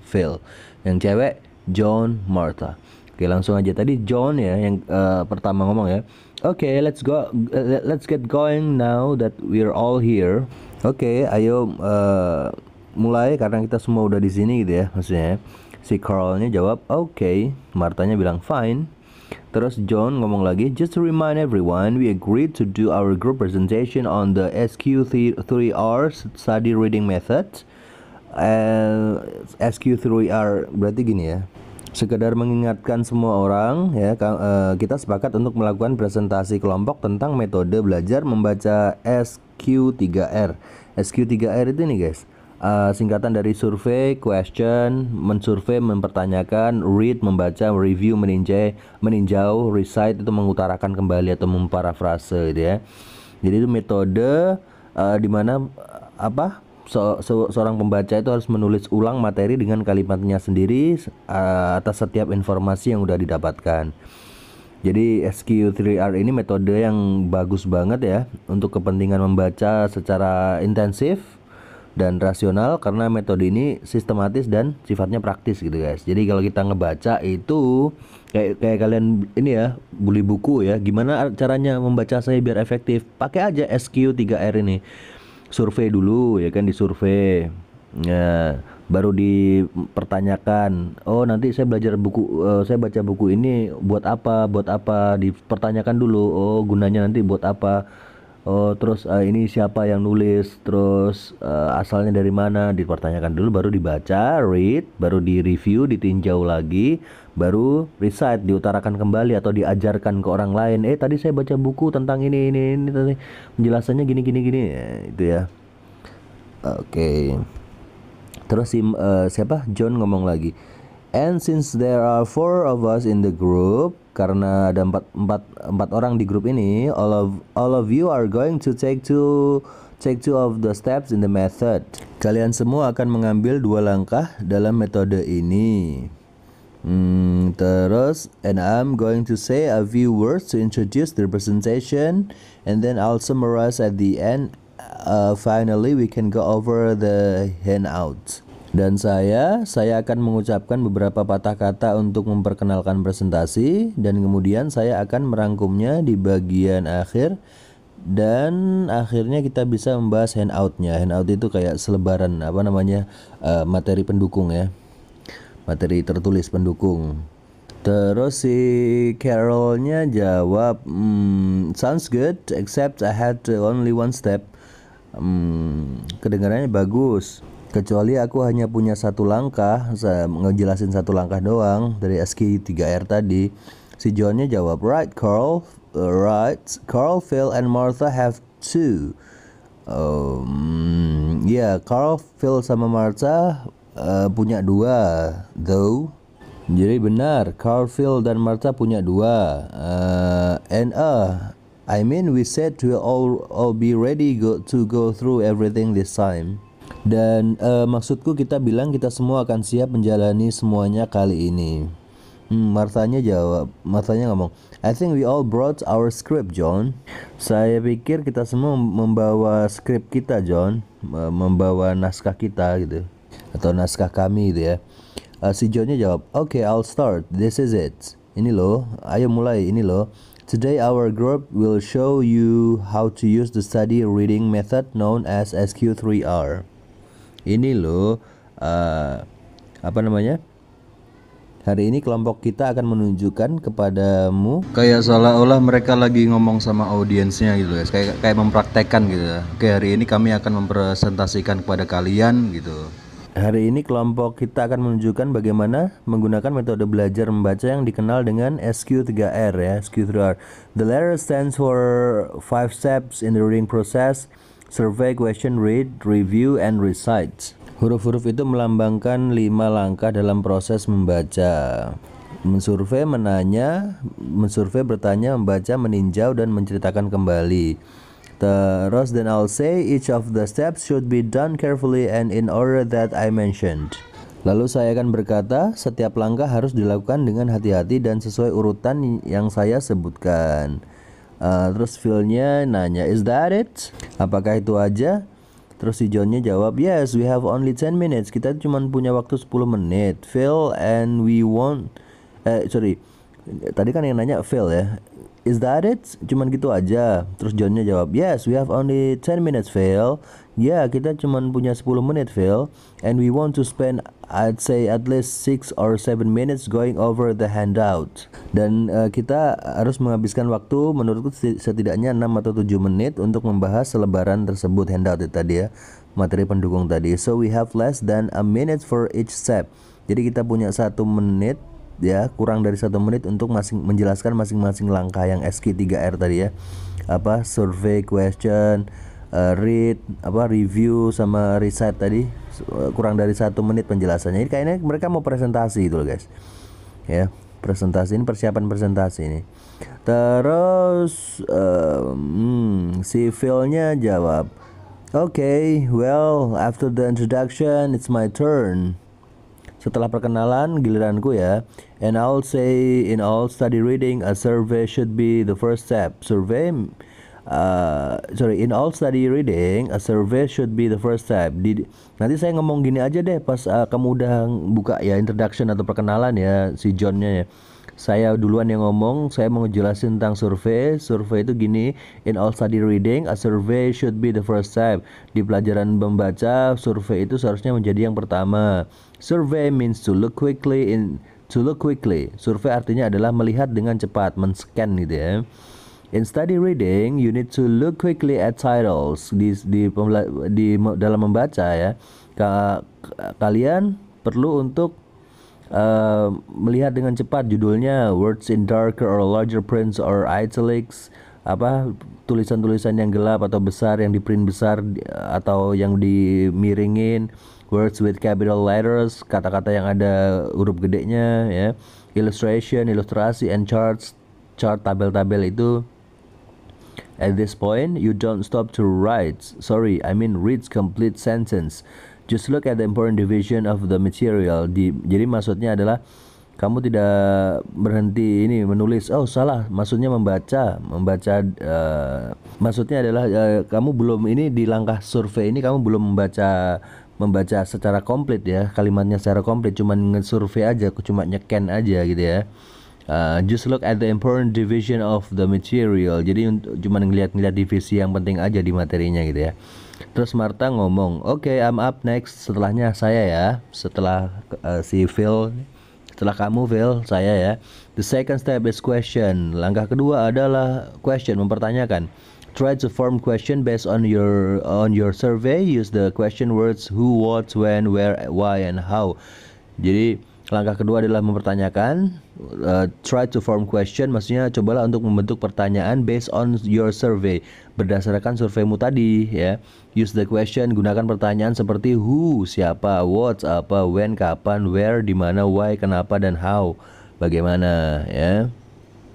Phil. Yang cewek John, Martha. Oke, langsung aja. Tadi John ya yang pertama ngomong ya. Oke, let's get going now that we're all here. Oke, ayo mulai karena kita semua udah di sini gitu ya, maksudnya. Si Carlnya jawab, oke. Martanya bilang fine. Terus John ngomong lagi, just to remind everyone, we agreed to do our group presentation on the SQ3R study reading method. SQ3R berarti gini ya, sekedar mengingatkan semua orang ya, kita sepakat untuk melakukan presentasi kelompok tentang metode belajar membaca SQ3R. SQ3R itu nih guys, singkatan dari survei, question, mensurvei, mempertanyakan, read, membaca, review, meninjau, recite itu mengutarakan kembali atau memparafrase gitu ya. Jadi itu metode di mana seorang pembaca itu harus menulis ulang materi dengan kalimatnya sendiri atas setiap informasi yang udah didapatkan. Jadi SQ3R ini metode yang bagus banget ya untuk kepentingan membaca secara intensif dan rasional, karena metode ini sistematis dan sifatnya praktis gitu guys. Jadi kalau kita ngebaca itu kayak kalian ini ya, beli buku ya, gimana caranya membaca saya biar efektif, pakai aja SQ3R ini. Survei dulu ya kan, disurvei ya, baru dipertanyakan, oh nanti saya belajar buku, saya baca buku ini buat apa, dipertanyakan dulu, oh gunanya nanti buat apa. Oh terus ini siapa yang nulis, terus asalnya dari mana, dipertanyakan dulu, baru dibaca, read, baru di-review, ditinjau lagi, baru recite, diutarakan kembali atau diajarkan ke orang lain. Tadi saya baca buku tentang ini tadi penjelasannya gini ya, itu ya. Oke. Terus siapa? John ngomong lagi. And since there are 4 of us in the group, karena ada empat orang di grup ini, all of you are going to take two of the steps in the method. Kalian semua akan mengambil 2 langkah dalam metode ini. Terus, and I'm going to say a few words to introduce the presentation, and then I'll summarize at the end. Finally, we can go over the handout. Dan saya akan mengucapkan beberapa patah kata untuk memperkenalkan presentasi, dan kemudian saya akan merangkumnya di bagian akhir, dan akhirnya kita bisa membahas handout-nya. Handout itu kayak selebaran materi pendukung ya, materi tertulis pendukung. Terus si Carol-nya jawab, sounds good except I had only one step. Kedengarannya bagus, kecuali aku hanya punya satu langkah. Saya ngejelasin satu langkah doang dari SQ3R tadi. Si John-nya jawab, right Carl, Phil and Martha have two. Carl, Phil sama Martha punya dua, though. Jadi benar, Carl, Phil dan Martha punya dua. I mean we said we'll all be ready to go through everything this time. Dan maksudku kita bilang kita semua akan siap menjalani semuanya kali ini. Marthanya ngomong, I think we all brought our script, John. Saya pikir kita semua membawa skrip kita, John. Membawa naskah kita gitu, atau naskah kami gitu ya. Si John-nya jawab, okay, I'll start. This is it. Ini loh, ayo mulai, ini loh. Today our group will show you how to use the study reading method known as SQ3R. Ini loh, hari ini kelompok kita akan menunjukkan kepadamu, kayak seolah-olah mereka lagi ngomong sama audiensnya gitu guys, kayak mempraktekkan gitu. Oke, hari ini kami akan mempresentasikan kepada kalian gitu. Hari ini kelompok kita akan menunjukkan bagaimana menggunakan metode belajar membaca yang dikenal dengan SQ3R ya, SQ3R. The letter stands for 5 steps in the reading process: survey, question, read, review, and recite. Huruf-huruf itu melambangkan 5 langkah dalam proses membaca. Mensurvei, menanya, bertanya, membaca, meninjau, dan menceritakan kembali. Terus then I'll say each of the steps should be done carefully and in order that I mentioned. Lalu saya akan berkata, setiap langkah harus dilakukan dengan hati-hati dan sesuai urutan yang saya sebutkan. Terus Phil-nya nanya, is that it? Apakah itu aja? Terus si John-nya jawab, yes, we have only 10 minutes. Kita cuma punya waktu 10 menit. Phil, and we won't... Tadi kan yang nanya Phil ya. Is that it? Cuman gitu aja. Terus John-nya jawab, yes, we have only 10 minutes, Phil. Ya, kita cuman punya 10 menit, Phil. And we want to spend, I'd say, at least 6 or 7 minutes going over the handout. Dan kita harus menghabiskan waktu, menurutku setidaknya 6 atau 7 menit untuk membahas selebaran tersebut, handout itu tadi ya, materi pendukung tadi. So we have less than a minute for each step. Jadi kita punya 1 menit ya, kurang dari 1 menit untuk menjelaskan masing-masing langkah yang SQ3R tadi ya. Survey, question, read, review sama recite tadi, kurang dari 1 menit penjelasannya. Ini kayaknya mereka mau presentasi gitu loh guys. Ya, presentasi ini, persiapan presentasi ini. Terus si Phil-nya jawab, okay, well, after the introduction it's my turn. Setelah perkenalan, giliranku ya. And I'll say in all study reading, a survey should be the first step. In all study reading, a survey should be the first step. Nanti saya ngomong gini aja deh pas kamu udah buka ya introduction atau perkenalan ya si John-nya ya. Saya duluan yang ngomong, saya mau ngejelasin tentang survei. Survei itu gini, in all study reading, a survey should be the first step. Di pelajaran membaca, survei itu seharusnya menjadi yang pertama. Survey means to look quickly. Survei artinya adalah melihat dengan cepat, men-scan gitu ya. In study reading, you need to look quickly at titles. Dalam membaca ya, kalian perlu untuk melihat dengan cepat judulnya, words in darker or larger prints or italics, tulisan-tulisan yang gelap atau besar, yang di print besar atau yang dimiringin, words with capital letters, kata-kata yang ada huruf gedenya ya, illustration, ilustrasi, and charts, chart, tabel-tabel itu. At this point, you don't stop to read complete sentence. Just look at the important division of the material. Jadi maksudnya adalah kamu tidak berhenti ini menulis. Oh salah, maksudnya membaca. Maksudnya adalah kamu belum ini di langkah survei ini kamu belum membaca membaca secara komplit ya, kalimatnya secara komplit, cuman nge-survey aja, cuma nyeken aja gitu ya. Just look at the important division of the material. Jadi cuman ngeliat divisi yang penting aja di materinya gitu ya. Terus Martha ngomong, "Okay, I'm up next." Setelahnya saya ya, setelah si Phil, setelah kamu Phil, saya ya. The second step is question. Langkah kedua adalah question, mempertanyakan. Try to form question based on your survey. Use the question words who, what, when, where, why, and how. Jadi langkah kedua adalah mempertanyakan. Try to form question, maksudnya cobalah untuk membentuk pertanyaan based on your survey, berdasarkan surveimu tadi ya. Use the question, gunakan pertanyaan seperti who, siapa, what, apa, when, kapan, where, di mana, why, kenapa, dan how, bagaimana ya.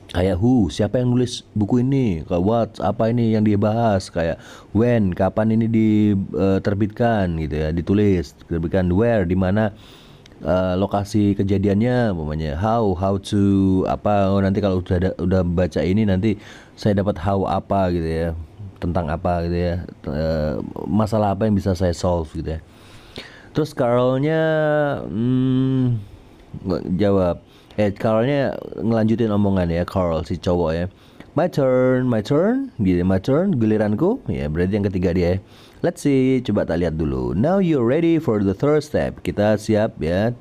Kayak who, siapa yang nulis buku ini, kayak what, apa ini yang dibahas, kayak when, kapan ini diterbitkan gitu ya, diterbitkan, where, di mana lokasi kejadiannya, umpamanya how to apa, nanti kalau udah baca ini nanti saya dapat how apa gitu ya, tentang apa gitu ya, masalah apa yang bisa saya solve gitu ya. Terus Carlnya jawab, Carlnya ngelanjutin omongan ya, Carl si cowok ya. My turn, gitu, my turn, giliranku, ya berarti yang ketiga dia. Let's see, coba tak lihat dulu. Now you're ready for the third step. Kita siap ya,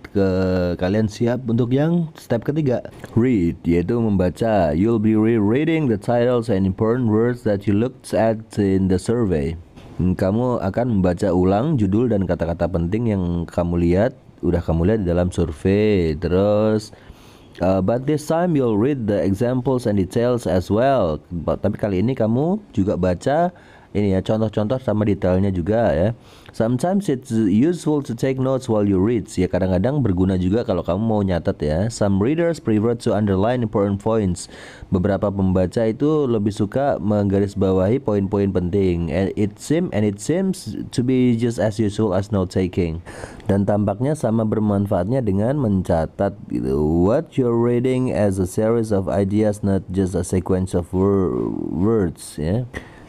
kalian siap untuk yang step ketiga. Read, yaitu membaca. You'll be rereading the titles and important words that you looked at in the survey. Kamu akan membaca ulang judul dan kata-kata penting yang kamu lihat di dalam survei. Terus but this time you'll read the examples and details as well. Tapi kali ini kamu juga baca ini ya, contoh-contoh sama detailnya juga ya. Sometimes it's useful to take notes while you read. Ya kadang-kadang berguna juga kalau kamu mau nyatet ya. Some readers prefer to underline important points. Beberapa pembaca itu lebih suka menggarisbawahi poin-poin penting. And it seems to be just as useful as note taking. Dan tampaknya sama bermanfaatnya dengan mencatat gitu. What you're reading as a series of ideas, not just a sequence of words ya.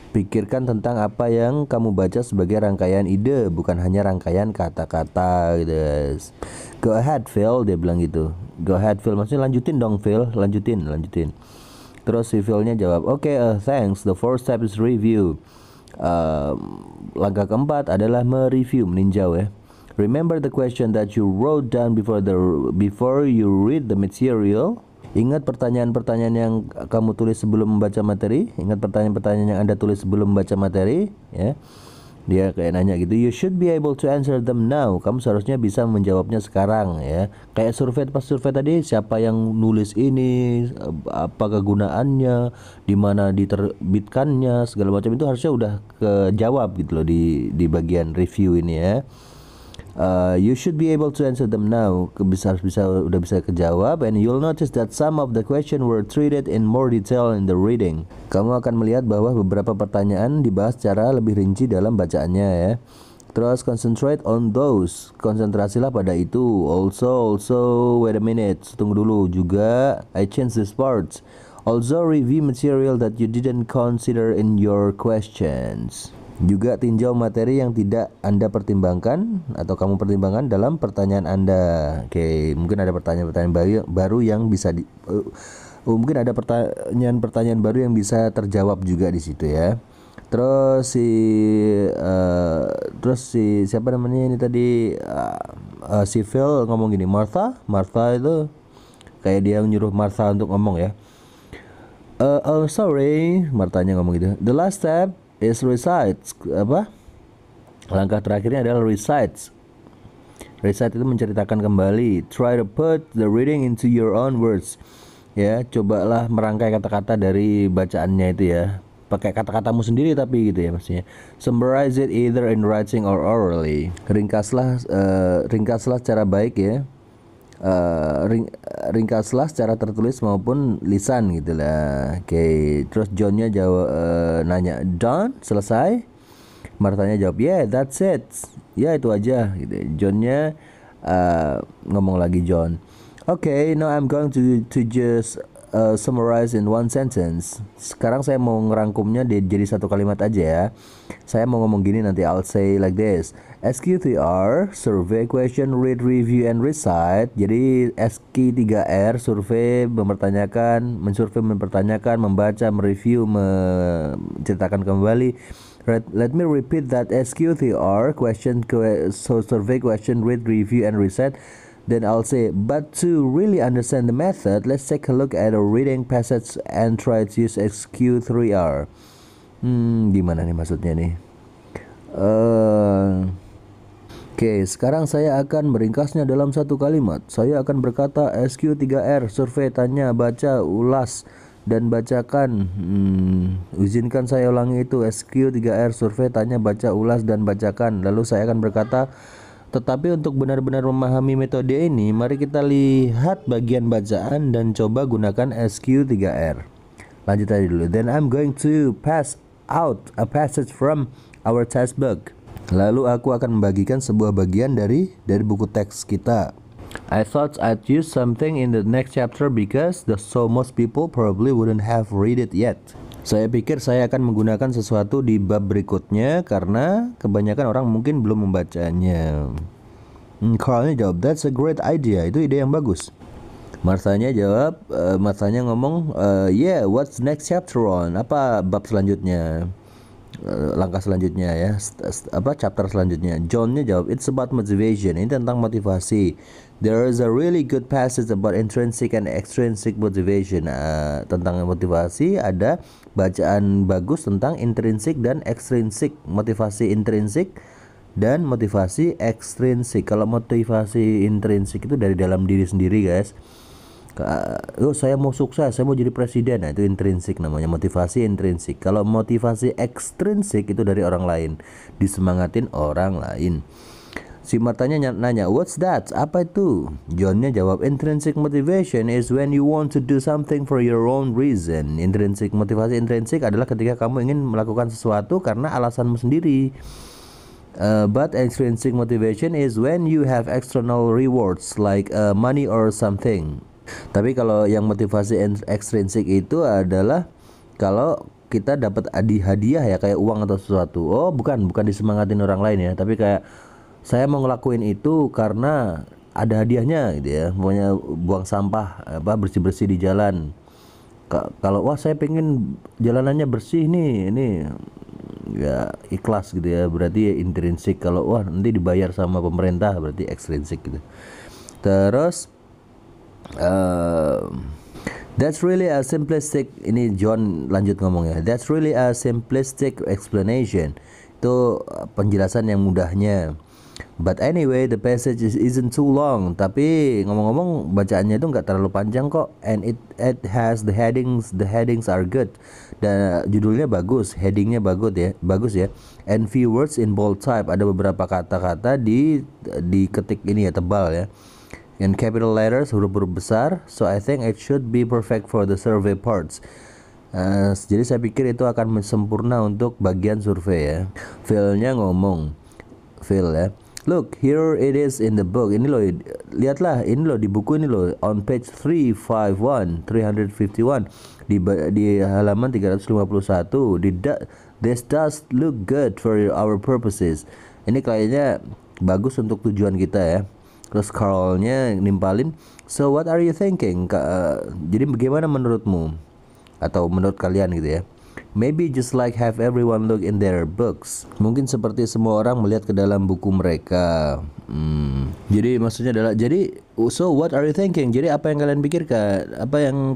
Pikirkan tentang apa yang kamu baca sebagai rangkaian ide, bukan hanya rangkaian kata-kata gitu. Go ahead Phil, dia bilang gitu. Go ahead Phil, maksudnya lanjutin dong Phil, lanjutin. Terus si Philnya jawab, okay, thanks. The fourth step is review. Langkah keempat adalah mereview, meninjau ya. Remember the question that you wrote down before you read the material. Ingat pertanyaan-pertanyaan yang kamu tulis sebelum membaca materi. Ingat pertanyaan-pertanyaan yang Anda tulis sebelum membaca materi ya. Dia kayak nanya gitu, you should be able to answer them now. Kamu seharusnya bisa menjawabnya sekarang ya. Kayak survei tadi, siapa yang nulis ini, apa kegunaannya, di mana diterbitkannya, segala macam itu harusnya udah kejawab gitu loh di bagian review ini ya. You should be able to answer them now. Udah bisa kejawab. And you'll notice that some of the question were treated in more detail in the reading. Kamu akan melihat bahwa beberapa pertanyaan dibahas secara lebih rinci dalam bacaannya ya. Terus concentrate on those. Konsentrasilah pada itu. Also wait a minute, tunggu dulu juga. I changed this part. Also review material that you didn't consider in your questions. Juga tinjau materi yang tidak Anda pertimbangkan atau kamu pertimbangkan dalam pertanyaan Anda. Oke, mungkin ada pertanyaan-pertanyaan baru yang bisa mungkin ada pertanyaan baru yang bisa terjawab juga di situ ya. Terus si siapa namanya ini tadi, si Phil ngomong gini, Martha itu kayak dia nyuruh Martha untuk ngomong ya. Sorry, Marthanya ngomong gitu. The last step is recites. Langkah terakhirnya adalah recites. Recite itu menceritakan kembali. Try to put the reading into your own words. Ya, cobalah merangkai kata-kata dari bacaannya itu ya. Pakai kata-katamu sendiri tapi gitu ya maksudnya. Summarize it either in writing or orally. Ringkaslah secara baik ya. Ringkaslah secara tertulis maupun lisan gitu lah. Oke, terus Johnnya nanya, John selesai? Marthanya jawab, yeah, that's it. Ya itu aja gitu. Johnnya ngomong lagi John. Okay, now I'm going to just summarize in one sentence. Sekarang saya mau ngerangkumnya jadi satu kalimat aja ya. Saya mau ngomong gini nanti, I'll say like this. SQ3R, survey question, read, review, and recite. Jadi SQ3R, survei, mensurvei, mempertanyakan, membaca, mereview, menceritakan kembali. Let me repeat that. SQ3R, survey question, read, review, and recite. Then I'll say, but to really understand the method, let's take a look at a reading passage and try to use SQ3R. Gimana nih maksudnya nih? Oke, sekarang saya akan meringkasnya dalam satu kalimat. Saya akan berkata SQ3R, survei, tanya, baca, ulas, dan bacakan. Izinkan saya ulangi itu. SQ3R, survei, tanya, baca, ulas, dan bacakan. Lalu saya akan berkata, tetapi untuk benar-benar memahami metode ini, mari kita lihat bagian bacaan dan coba gunakan SQ3R. Lanjut tadi dulu. Then I'm going to pass out a passage from our textbook. Lalu aku akan membagikan sebuah bagian dari buku teks kita. I thought I'd use something in the next chapter because most people probably wouldn't have read it yet. Saya pikir saya akan menggunakan sesuatu di bab berikutnya karena kebanyakan orang mungkin belum membacanya. Carlnya jawab, that's a great idea. Itu ide yang bagus. Marthanya ngomong, yeah, what's next chapter on? Apa bab selanjutnya? Langkah selanjutnya ya, chapter selanjutnya. Johnnya jawab, it's about motivation. Ini tentang motivasi. There is a really good passage about intrinsic and extrinsic motivation. Tentang motivasi ada bacaan bagus tentang intrinsik dan ekstrinsik. Motivasi intrinsik dan motivasi ekstrinsik. Kalau motivasi intrinsik itu dari dalam diri sendiri, guys. Saya mau sukses, saya mau jadi presiden. Nah, itu intrinsik namanya, motivasi intrinsik. Kalau motivasi ekstrinsik itu dari orang lain, disemangatin orang lain. Si Martanya nanya, what's that? Apa itu? Johnnya jawab, intrinsic motivation is when you want to do something for your own reason. Motivasi intrinsik adalah ketika kamu ingin melakukan sesuatu karena alasanmu sendiri. But extrinsic motivation is when you have external rewards like money or something. Tapi kalau yang motivasi ekstrinsik itu adalah kalau kita dapat hadiah ya, kayak uang atau sesuatu. Oh, bukan disemangatin orang lain ya, tapi kayak saya mau ngelakuin itu karena ada hadiahnya gitu ya. Pokoknya buang sampah, bersih-bersih di jalan. Kalau wah saya pengen jalanannya bersih nih, ini ya ikhlas gitu ya, berarti ya intrinsik. Kalau wah nanti dibayar sama pemerintah, berarti ekstrinsik gitu. Terus that's really a simplistic, ini John lanjut ngomong ya, that's really a simplistic explanation. Itu penjelasan yang mudahnya. But anyway, the passage isn't too long. Tapi ngomong-ngomong bacaannya itu nggak terlalu panjang kok. And it has the headings. The headings are good. Dan judulnya bagus, headingnya bagus ya. And few words in bold type. Ada beberapa kata-kata di ketik ini ya, tebal ya. In capital letters, huruf-huruf besar. So I think it should be perfect for the survey parts. Jadi saya pikir itu akan sempurna untuk bagian survei ya. Philnya ngomong, Phil ya, look, here it is in the book. Ini loh, lihatlah, ini loh di buku ini loh, on page 351 di halaman 351. This does look good for our purposes. Ini kayaknya bagus untuk tujuan kita ya. Terus Carlnya nimpalin, so what are you thinking? Jadi bagaimana menurutmu atau menurut kalian gitu ya? Maybe just like have everyone look in their books. Mungkin seperti semua orang melihat ke dalam buku mereka. Jadi maksudnya adalah, jadi so what are you thinking? Jadi apa yang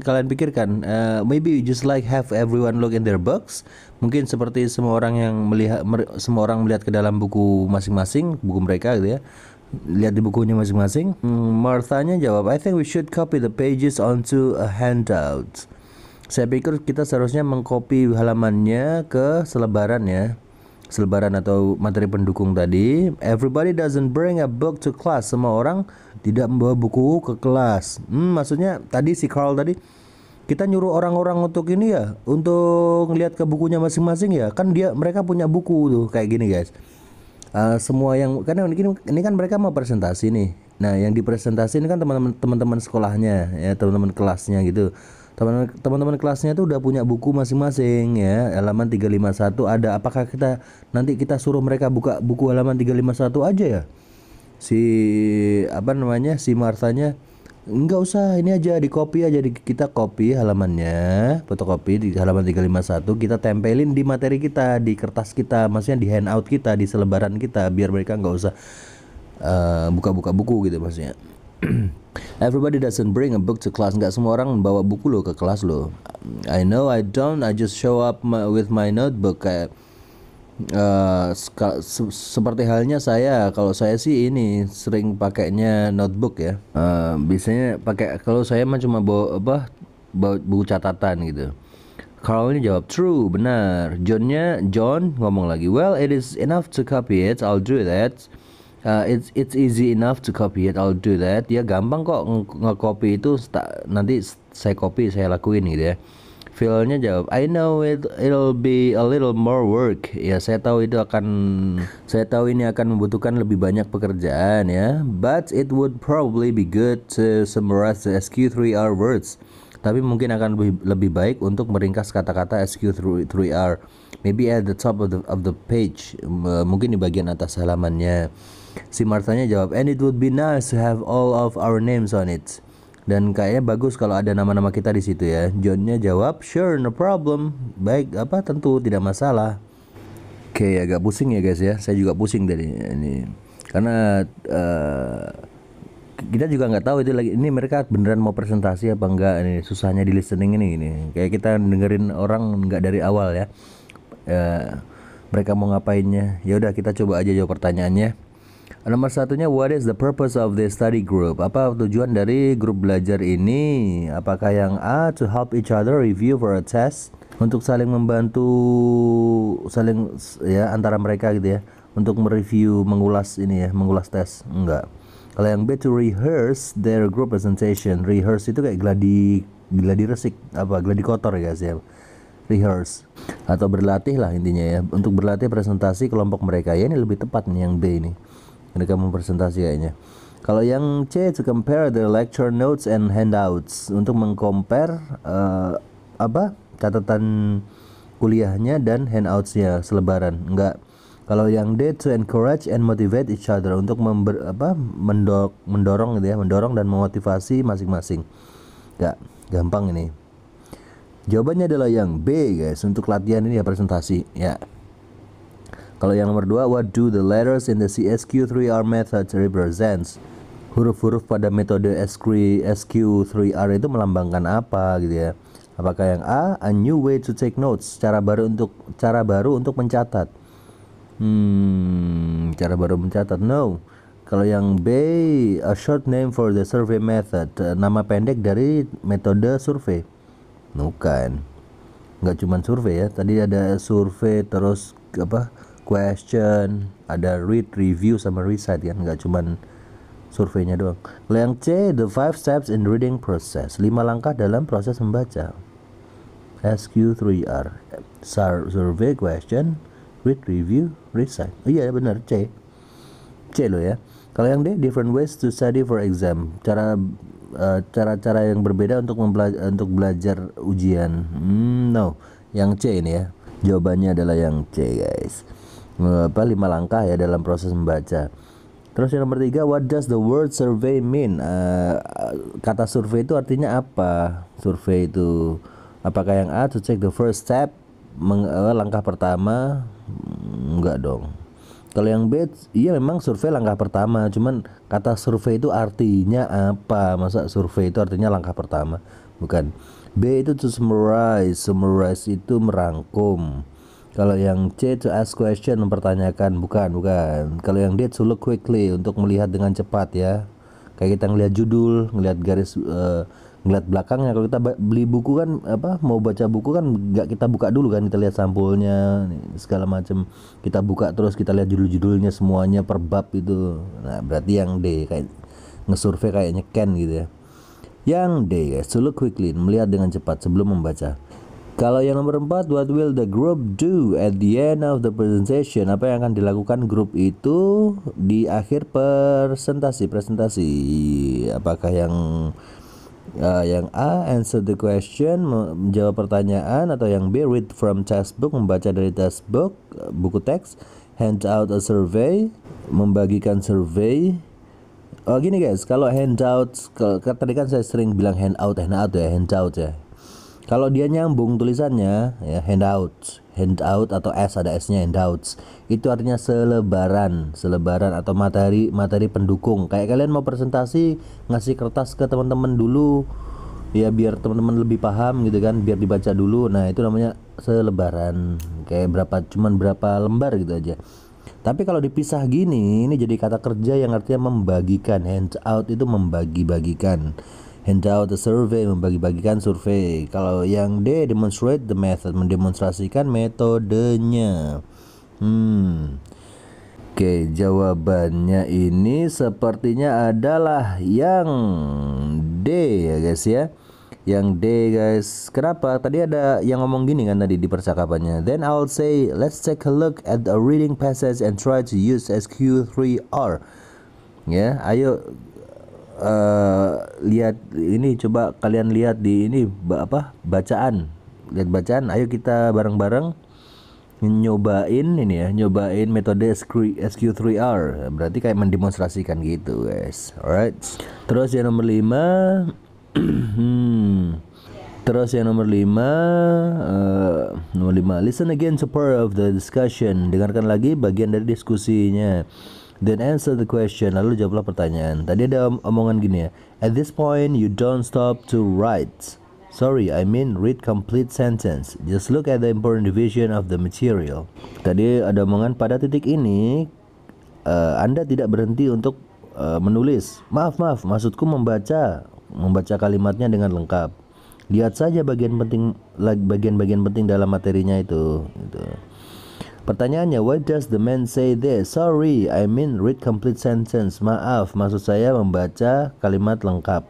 kalian pikirkan? Maybe just like have everyone look in their books. Mungkin seperti semua orang melihat ke dalam buku masing-masing, buku mereka gitu ya. Lihat di bukunya masing-masing. Marthanya jawab, I think we should copy the pages onto a handout. Saya pikir kita seharusnya mengcopy halamannya ke selebaran ya. Selebaran atau materi pendukung tadi. Everybody doesn't bring a book to class. Semua orang tidak membawa buku ke kelas. Maksudnya tadi si Carl tadi, kita nyuruh orang-orang untuk ini ya, untuk ngeliat ke bukunya masing-masing ya. Kan mereka punya buku tuh kayak gini guys. semua yang karena ini kan mereka mau presentasi nih. Nah, yang dipresentasi ini kan teman-teman sekolahnya ya, teman-teman kelasnya gitu. Teman-teman kelasnya tuh udah punya buku masing-masing ya, halaman 351 ada. Apakah nanti kita suruh mereka buka buku halaman 351 aja ya? Si Marthanya, enggak usah, ini aja di copy aja, kita copy halamannya, fotokopi di halaman 351, kita tempelin di materi kita, di kertas kita, maksudnya di handout kita, di selebaran kita, biar mereka nggak usah buka-buka buku gitu maksudnya. Everybody doesn't bring a book to class. Nggak semua orang bawa buku lo ke kelas lo. I know I don't, I just show up with my notebook. Kayak seperti halnya saya, kalau saya sih ini sering pakainya notebook ya. Biasanya pakai, kalau saya mah cuma bawa buku catatan gitu. Carl ini jawab true, benar. John ngomong lagi, well it is enough to copy it, I'll do that. It's easy enough to copy it, I'll do that. Ya gampang kok nge-copy itu, nanti saya copy, saya lakuin gitu ya. Phil-nya jawab, I know it'll be a little more work. Ya, saya tahu ini akan membutuhkan lebih banyak pekerjaan ya. But it would probably be good to summarize the SQ3R words. Tapi mungkin akan lebih baik untuk meringkas kata-kata SQ3R. Maybe at the top of the page. Mungkin di bagian atas halamannya. Si Marthanya jawab, and it would be nice to have all of our names on it. Dan kayaknya bagus kalau ada nama-nama kita di situ ya. Johnnya jawab, sure, no problem. Baik, tentu tidak masalah. Oke, agak pusing ya guys ya. Saya juga pusing dari ini. Karena kita juga nggak tahu ini mereka beneran mau presentasi apa enggak. Ini susahnya di listening ini. Kayak kita dengerin orang nggak dari awal ya. Mereka mau ngapainnya? Ya udah, kita coba aja jawab pertanyaannya. Nomor satunya, what is the purpose of the study group? Apa tujuan dari grup belajar ini? Apakah yang A, to help each other review for a test, untuk saling membantu, antara mereka gitu ya, untuk mereview, mengulas tes? Enggak. Kalau yang B, to rehearse their group presentation. Rehearse itu kayak gladi resik, gladi kotor ya guys ya. Rehearse atau berlatih lah intinya ya, untuk berlatih presentasi kelompok mereka. Ya, ini lebih tepat nih yang B ini. Mereka mempresentasi kayaknya. Kalau yang C, to compare the lecture notes and handouts, untuk mengcompare catatan kuliahnya dan handoutsnya, selebaran. Enggak. Kalau yang D, to encourage and motivate each other, untuk mendorong gitu ya, mendorong dan memotivasi masing-masing. Enggak, gampang ini. Jawabannya adalah yang B guys, untuk latihan ini ya, presentasi ya. Kalau yang nomor 2, what do the letters in the SQ3R method represents? Huruf-huruf pada metode SQ3R itu melambangkan apa gitu ya? Apakah yang A, a new way to take notes, cara baru untuk mencatat? Cara baru mencatat. No. Kalau yang B, a short name for the survey method, nama pendek dari metode survei. Bukan. Nggak cuma survei ya. Tadi ada survei, terus question, ada read, review, sama recite kan, nggak cuman surveinya doang. Kalau yang C, the 5 steps in reading process, 5 langkah dalam proses membaca. SQ3R, survey, question, read, review, recite. Oh iya benar, C lo ya. Kalau yang D, different ways to study for exam, cara-cara yang berbeda untuk belajar ujian. No, yang C ini ya. Jawabannya adalah yang C guys. 5 langkah ya dalam proses membaca. Terus yang nomor 3, what does the word survey mean? Kata survei itu artinya apa? Survei itu apakah yang A, to take the first step, langkah pertama? Enggak dong. Kalau yang B, iya memang survei langkah pertama, cuman kata survei itu artinya apa? Masa survei itu artinya langkah pertama? Bukan. B itu to summarize itu merangkum. Kalau yang C, to ask question, mempertanyakan. Bukan. Kalau yang D, to look quickly, untuk melihat dengan cepat ya. Kayak kita ngelihat judul, ngelihat garis, ngelihat belakangnya. Kalau kita beli buku kan, mau baca buku kan nggak kita buka dulu kan, kita lihat sampulnya, segala macam. Kita buka terus kita lihat judul-judulnya semuanya per bab itu. Nah, berarti yang D, kayak ngesurvei kayaknya Ken gitu ya. Yang D guys, to look quickly, melihat dengan cepat sebelum membaca. Kalau yang nomor 4, what will the group do at the end of the presentation? Apa yang akan dilakukan grup itu di akhir presentasi? Apakah yang A, answer the question, menjawab pertanyaan, atau yang B, read from textbook, membaca dari textbook, buku teks, hand out a survey, membagikan survey. Oh gini guys, kalau handout, tadi kan saya sering bilang handout ya. Kalau dia nyambung tulisannya ya handout atau ada S-nya handouts. Itu artinya selebaran atau materi pendukung. Kayak kalian mau presentasi ngasih kertas ke teman-teman dulu ya biar teman-teman lebih paham gitu kan, biar dibaca dulu. Nah, itu namanya selebaran. Kayak berapa lembar gitu aja. Tapi kalau dipisah gini, ini jadi kata kerja yang artinya membagikan. Handout itu membagi-bagikan. Handout a survey, membagi-bagikan survei. Kalau yang D, demonstrate the method, mendemonstrasikan metodenya. Oke, jawabannya ini sepertinya adalah yang D ya guys ya. Yang D guys. Kenapa? Tadi ada yang ngomong gini kan tadi di percakapannya. Then I'll say, let's take a look at a reading passage and try to use SQ3R. Ya, ayo lihat ini, coba kalian lihat di ini bacaan. Lihat bacaan, ayo kita bareng-bareng nyobain metode SQ3R. Berarti kayak mendemonstrasikan gitu, guys. Alright. Terus yang nomor 5 nomor 5, listen again to part of the discussion. Dengarkan lagi bagian dari diskusinya. Then answer the question. Lalu jawablah pertanyaan. Tadi ada omongan gini ya. At this point you don't stop to write. Sorry, I mean read complete sentence. Just look at the important division of the material. Tadi ada omongan pada titik ini Anda tidak berhenti untuk menulis. Maaf, maksudku membaca kalimatnya dengan lengkap. Lihat saja bagian-bagian penting dalam materinya itu. Gitu. Pertanyaannya, why does the man say this? Sorry, I mean read complete sentence. Maaf, maksud saya membaca kalimat lengkap.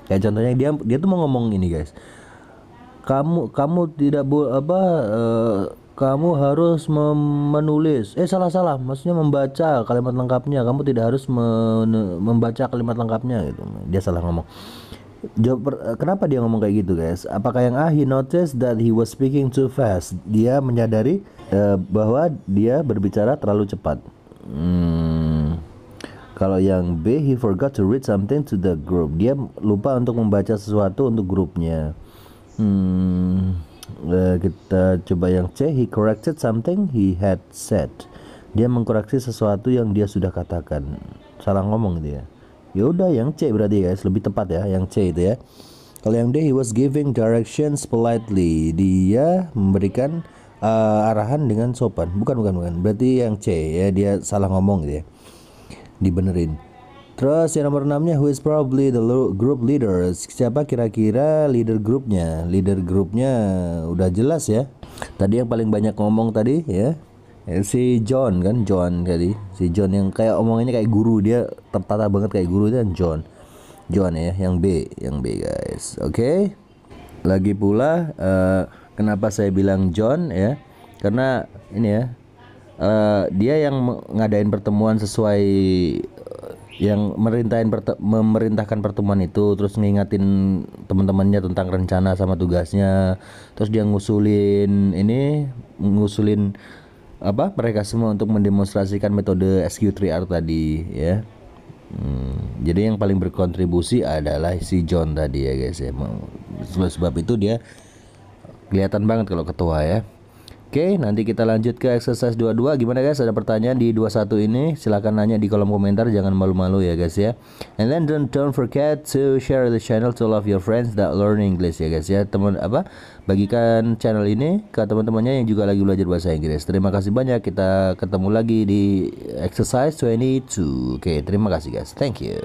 Kayak contohnya dia tuh mau ngomong ini guys. Kamu tidak kamu harus menulis. Salah. Maksudnya membaca kalimat lengkapnya. Kamu tidak harus membaca kalimat lengkapnya gitu. Dia salah ngomong. Kenapa dia ngomong kayak gitu guys? Apakah yang A, he noticed that he was speaking too fast? Dia menyadari bahwa dia berbicara terlalu cepat. Kalau yang B, he forgot to read something to the group. Dia lupa untuk membaca sesuatu untuk grupnya. Kita coba yang C, he corrected something he had said. Dia mengkoreksi sesuatu yang dia sudah katakan. Salah ngomong gitu ya. Ya udah yang C berarti guys, lebih tepat ya yang C itu ya. Kalau yang D, he was giving directions politely. Dia memberikan arahan dengan sopan. Bukan. Berarti yang C ya, dia salah ngomong gitu ya. Dibenerin. Terus yang nomor 6-nya, who is probably the group leader? Siapa kira-kira leader grupnya? Leader grupnya udah jelas ya. Tadi yang paling banyak ngomong tadi ya, si John tadi. Si John yang kayak omongannya kayak guru, dia tertata banget kayak guru, dan John ya, yang B guys. Oke. Lagi pula kenapa saya bilang John ya? Karena ini ya, dia yang ngadain pertemuan sesuai yang memerintahkan pertemuan itu, terus ngingatin teman-temannya tentang rencana sama tugasnya, terus dia ngusulin mereka semua untuk mendemonstrasikan metode SQ3R tadi ya. Jadi yang paling berkontribusi adalah si John tadi ya guys ya. Sebab itu dia kelihatan banget kalau ketua ya. Oke, nanti kita lanjut ke exercise 22. Gimana guys? Ada pertanyaan di 21 ini? Silahkan nanya di kolom komentar, jangan malu-malu ya guys ya. And then don't forget to share the channel to all of your friends that learn English ya guys ya. Bagikan channel ini ke teman-temannya yang juga lagi belajar bahasa Inggris. Terima kasih banyak. Kita ketemu lagi di exercise 22. Oke, terima kasih guys. Thank you.